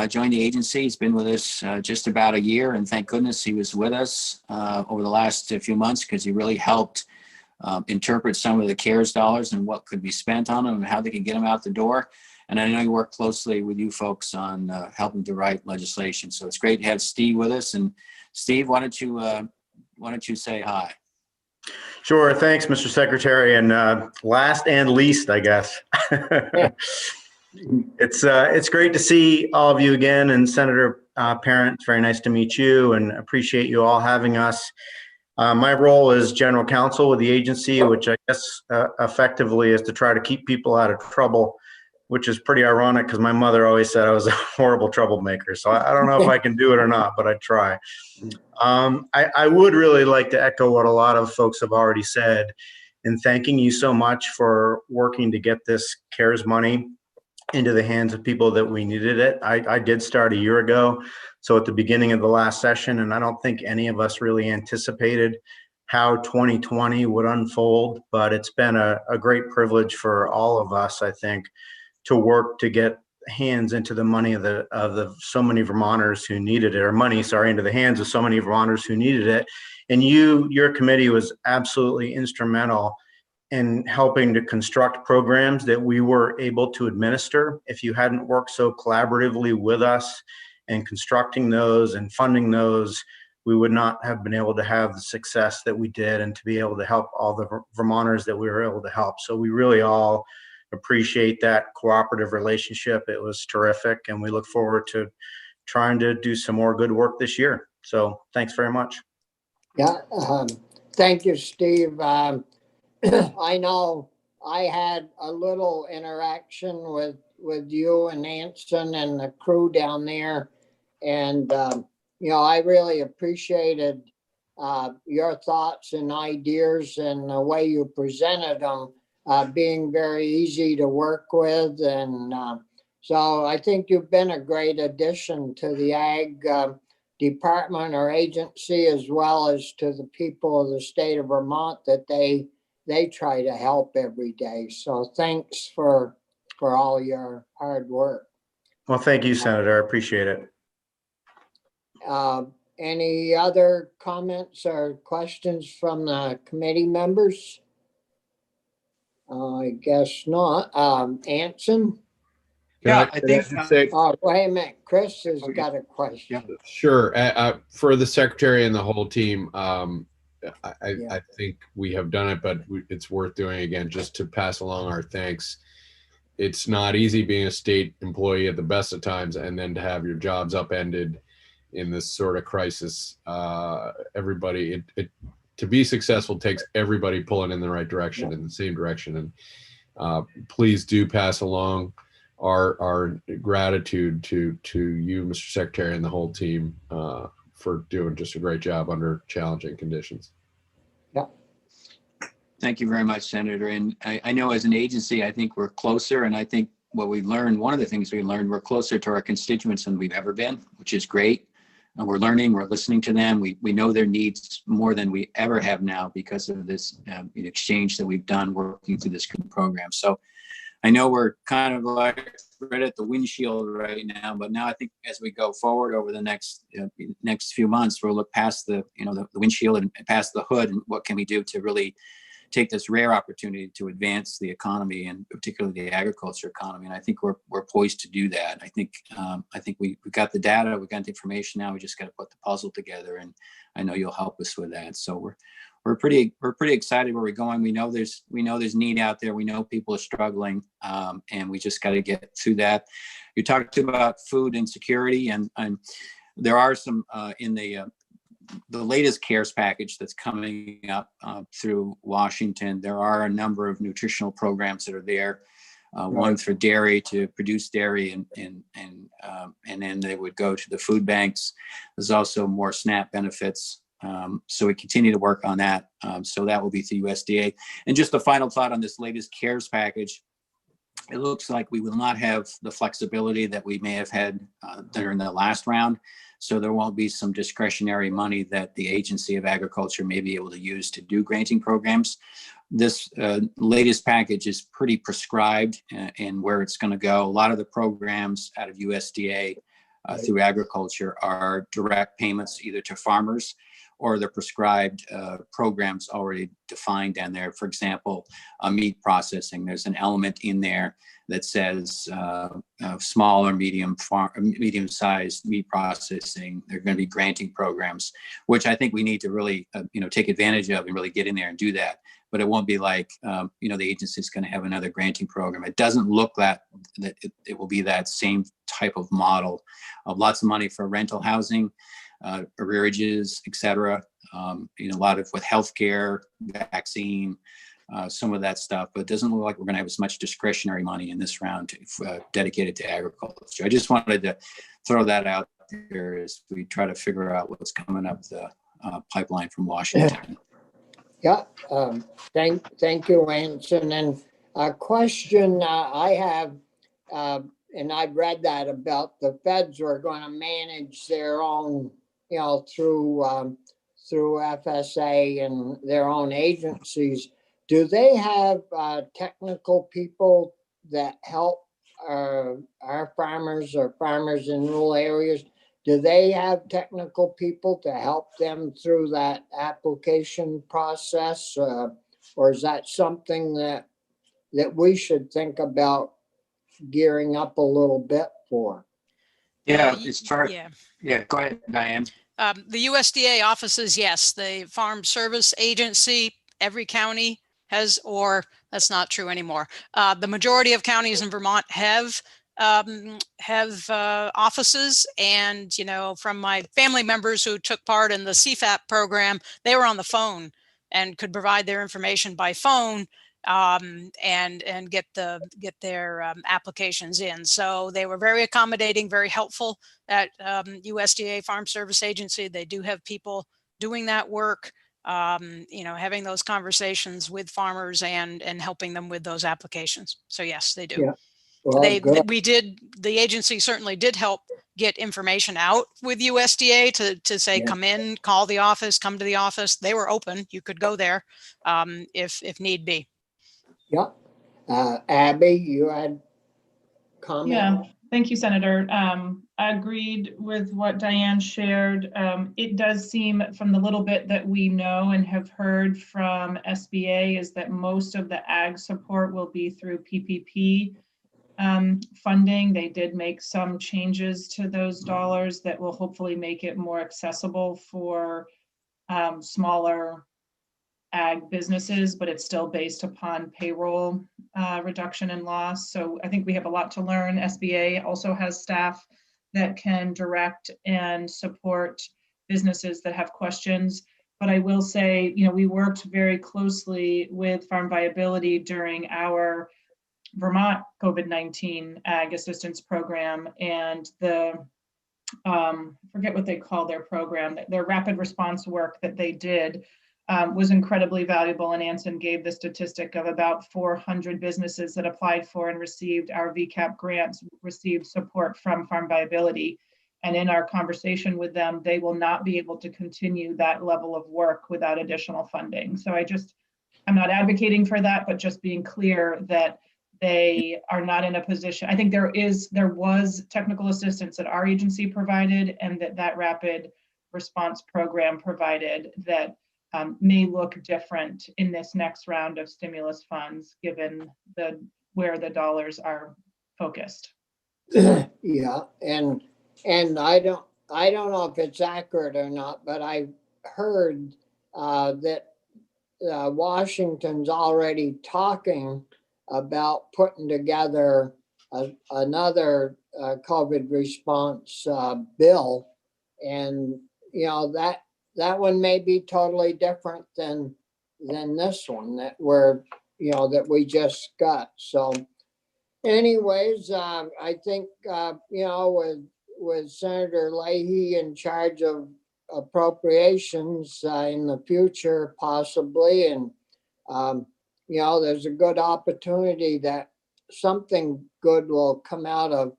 joined the agency. He's been with us just about a year, and thank goodness he was with us over the last few months, because he really helped interpret some of the CARES dollars and what could be spent on them and how they could get them out the door. And I know he worked closely with you folks on helping to write legislation. So it's great to have Steve with us. And Steve, why don't you say hi? Sure. Thanks, Mr. Secretary. And last and least, I guess. It's great to see all of you again. And Senator Parent, it's very nice to meet you, and appreciate you all having us. My role is general counsel with the agency, which I guess effectively is to try to keep people out of trouble, which is pretty ironic because my mother always said I was a horrible troublemaker. So I don't know if I can do it or not, but I try. I would really like to echo what a lot of folks have already said, in thanking you so much for working to get this CARES money into the hands of people that we needed it. I did start a year ago, so at the beginning of the last session, and I don't think any of us really anticipated how 2020 would unfold, but it's been a great privilege for all of us, I think, to work to get hands into the money of the so many Vermonters who needed it, or money, sorry, into the hands of so many Vermonters who needed it. And your committee was absolutely instrumental in helping to construct programs that we were able to administer. If you hadn't worked so collaboratively with us in constructing those and funding those, we would not have been able to have the success that we did and to be able to help all the Vermonters that we were able to help. So we really all appreciate that cooperative relationship. It was terrific, and we look forward to trying to do some more good work this year. So thanks very much. Yeah, thank you, Steve. I know I had a little interaction with you and Anson and the crew down there, and you know, I really appreciated your thoughts and ideas and the way you presented them, being very easy to work with. And so I think you've been a great addition to the ag department or agency, as well as to the people of the state of Vermont, that they try to help every day. So thanks for all your hard work. Well, thank you, Senator. I appreciate it. Any other comments or questions from the committee members? I guess not. Anson? Can I think. just say, Oh, wait a minute. Chris has got a question. sure. For the secretary and the whole team, I think we have done it, but it's worth doing again just to pass along our thanks. It's not easy being a state employee at the best of times and then to have your jobs upended in this sort of crisis. Everybody, to be successful takes everybody pulling in the right direction, in the same direction. And please do pass along our gratitude to you, Mr. Secretary, and the whole team for doing just a great job under challenging conditions. Yeah. Thank you very much, Senator. And I know as an agency, I think we're closer. And I think what we learned, one of the things we learned, we're closer to our constituents than we've ever been, which is great. And we're learning, we're listening to them. We know their needs more than we ever have now because of this exchange that we've done working through this program. So I know we're kind of like right at the windshield right now, but now I think as we go forward over the next few months, we'll look past the windshield and past the hood, and what can we do to really take this rare opportunity to advance the economy, and particularly the agriculture economy. And I think we're poised to do that. I think we've got the data, we've got the information. Now we just got to put the puzzle together, and I know you'll help us with that. So we're pretty excited where we're going. We know there's need out there. We know people are struggling, and we just got to get through that. You talked about food insecurity, and there are some in the latest CARES package that's coming up through Washington. There are a number of nutritional programs that are there. One for dairy, to produce dairy, and then they would go to the food banks. There's also more SNAP benefits. So we continue to work on that. So that will be through USDA. And just a final thought on this latest CARES package. It looks like we will not have the flexibility that we may have had during the last round. So there won't be some discretionary money that the Agency of Agriculture may be able to use to do granting programs. This latest package is pretty prescribed in where it's going to go. A lot of the programs out of USDA through agriculture are direct payments either to farmers, or the prescribed programs already defined down there. For example, meat processing, there's an element in there that says small or medium-sized meat processing. They're going to be granting programs, which I think we need to really take advantage of and really get in there and do that. But it won't be like the agency is going to have another granting program. It doesn't look that it will be that same type of model of lots of money for rental housing, arrearages, et cetera. A lot of with healthcare, vaccine, some of that stuff, but it doesn't look like we're going to have as much discretionary money in this round dedicated to agriculture. I just wanted to throw that out there as we try to figure out what's coming up the pipeline from Washington. Yeah, thank you, Anson. And a question I have, and I've read that about the feds are going to manage their own, through FSA and their own agencies. Do they have technical people that help our farmers or farmers in rural areas? Do they have technical people to help them through that application process? Or is that something that we should think about gearing up a little bit for? Yeah, go ahead, Diane. The USDA offices, yes. The Farm Service Agency, every county has, or that's not true anymore. The majority of counties in Vermont have offices, and from my family members who took part in the CFAP program, they were on the phone and could provide their information by phone and get their applications in. So they were very accommodating, very helpful at USDA Farm Service Agency. They do have people doing that work, having those conversations with farmers and helping them with those applications. So yes, they do. Yeah. Well, good. The agency certainly did help get information out with USDA to say, Yeah. come in, call the office, come to the office. They were open. You could go there if need be. Yep. Abby, you had comment? Yeah, thank you, Senator. I agreed with what Diane shared. It does seem from the little bit that we know and have heard from SBA is that most of the ag support will be through PPP funding. They did make some changes to those dollars that will hopefully make it more accessible for smaller ag businesses, but it's still based upon payroll reduction and loss. So I think we have a lot to learn. SBA also has staff that can direct and support businesses that have questions. But I will say, we worked very closely with Farm Viability during our Vermont COVID-19 Ag Assistance Program, and the forget what they call their program, their rapid response work that they did was incredibly valuable. And Anson gave the statistic of about 400 businesses that applied for and received our VCAP grants, received support from Farm Viability. And in our conversation with them, they will not be able to continue that level of work without additional funding. So I'm not advocating for that, but just being clear that they are not in a position. I think there was technical assistance that our agency provided and that rapid response program provided that may look different in this next round of stimulus funds, given where the dollars are focused. Yeah, and I don't know if it's accurate or not, but I heard that Washington's already talking about putting together another COVID response bill, and that one may be totally different than this one that we just got. So anyways, I think with Senator Leahy in charge of appropriations in the future possibly, and there's a good opportunity that something good will come out of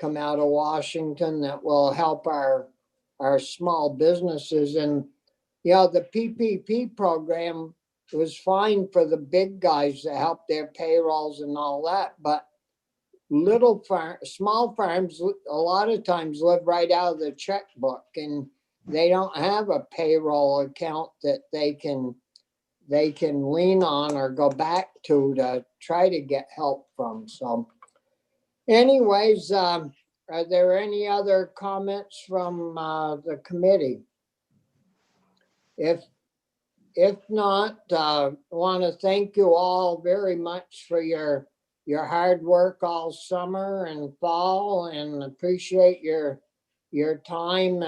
Washington that will help our small businesses. And the PPP program was fine for the big guys to help their payrolls and all that, but small farms a lot of times live right out of the checkbook, and they don't have a payroll account that they can lean on or go back to try to get help from. So anyways, are there any other comments from the committee? If not, I want to thank you all very much for your hard work all summer and fall, and appreciate your time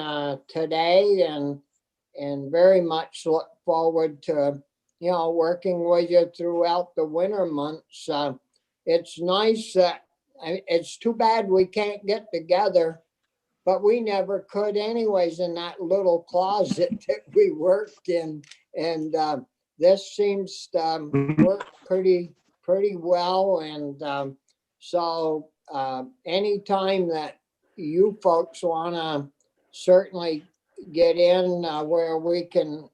today, and very much look forward to working with you throughout the winter months. It's nice that it's too bad we can't get together, but we never could anyways in that little closet that we worked in, and this seems to work pretty well. And so anytime that you folks want to certainly get in where we can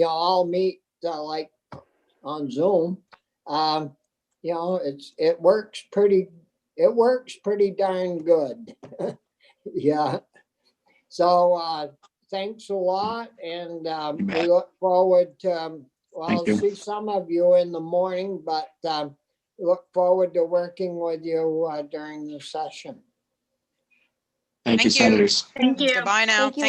all meet like on Zoom, it works pretty darn good. Yeah. So thanks a lot, and we look forward to I'll see some of you in the morning, but look forward to working with you during the session. Thank you, Senators. Thank you. Goodbye now. Thank you.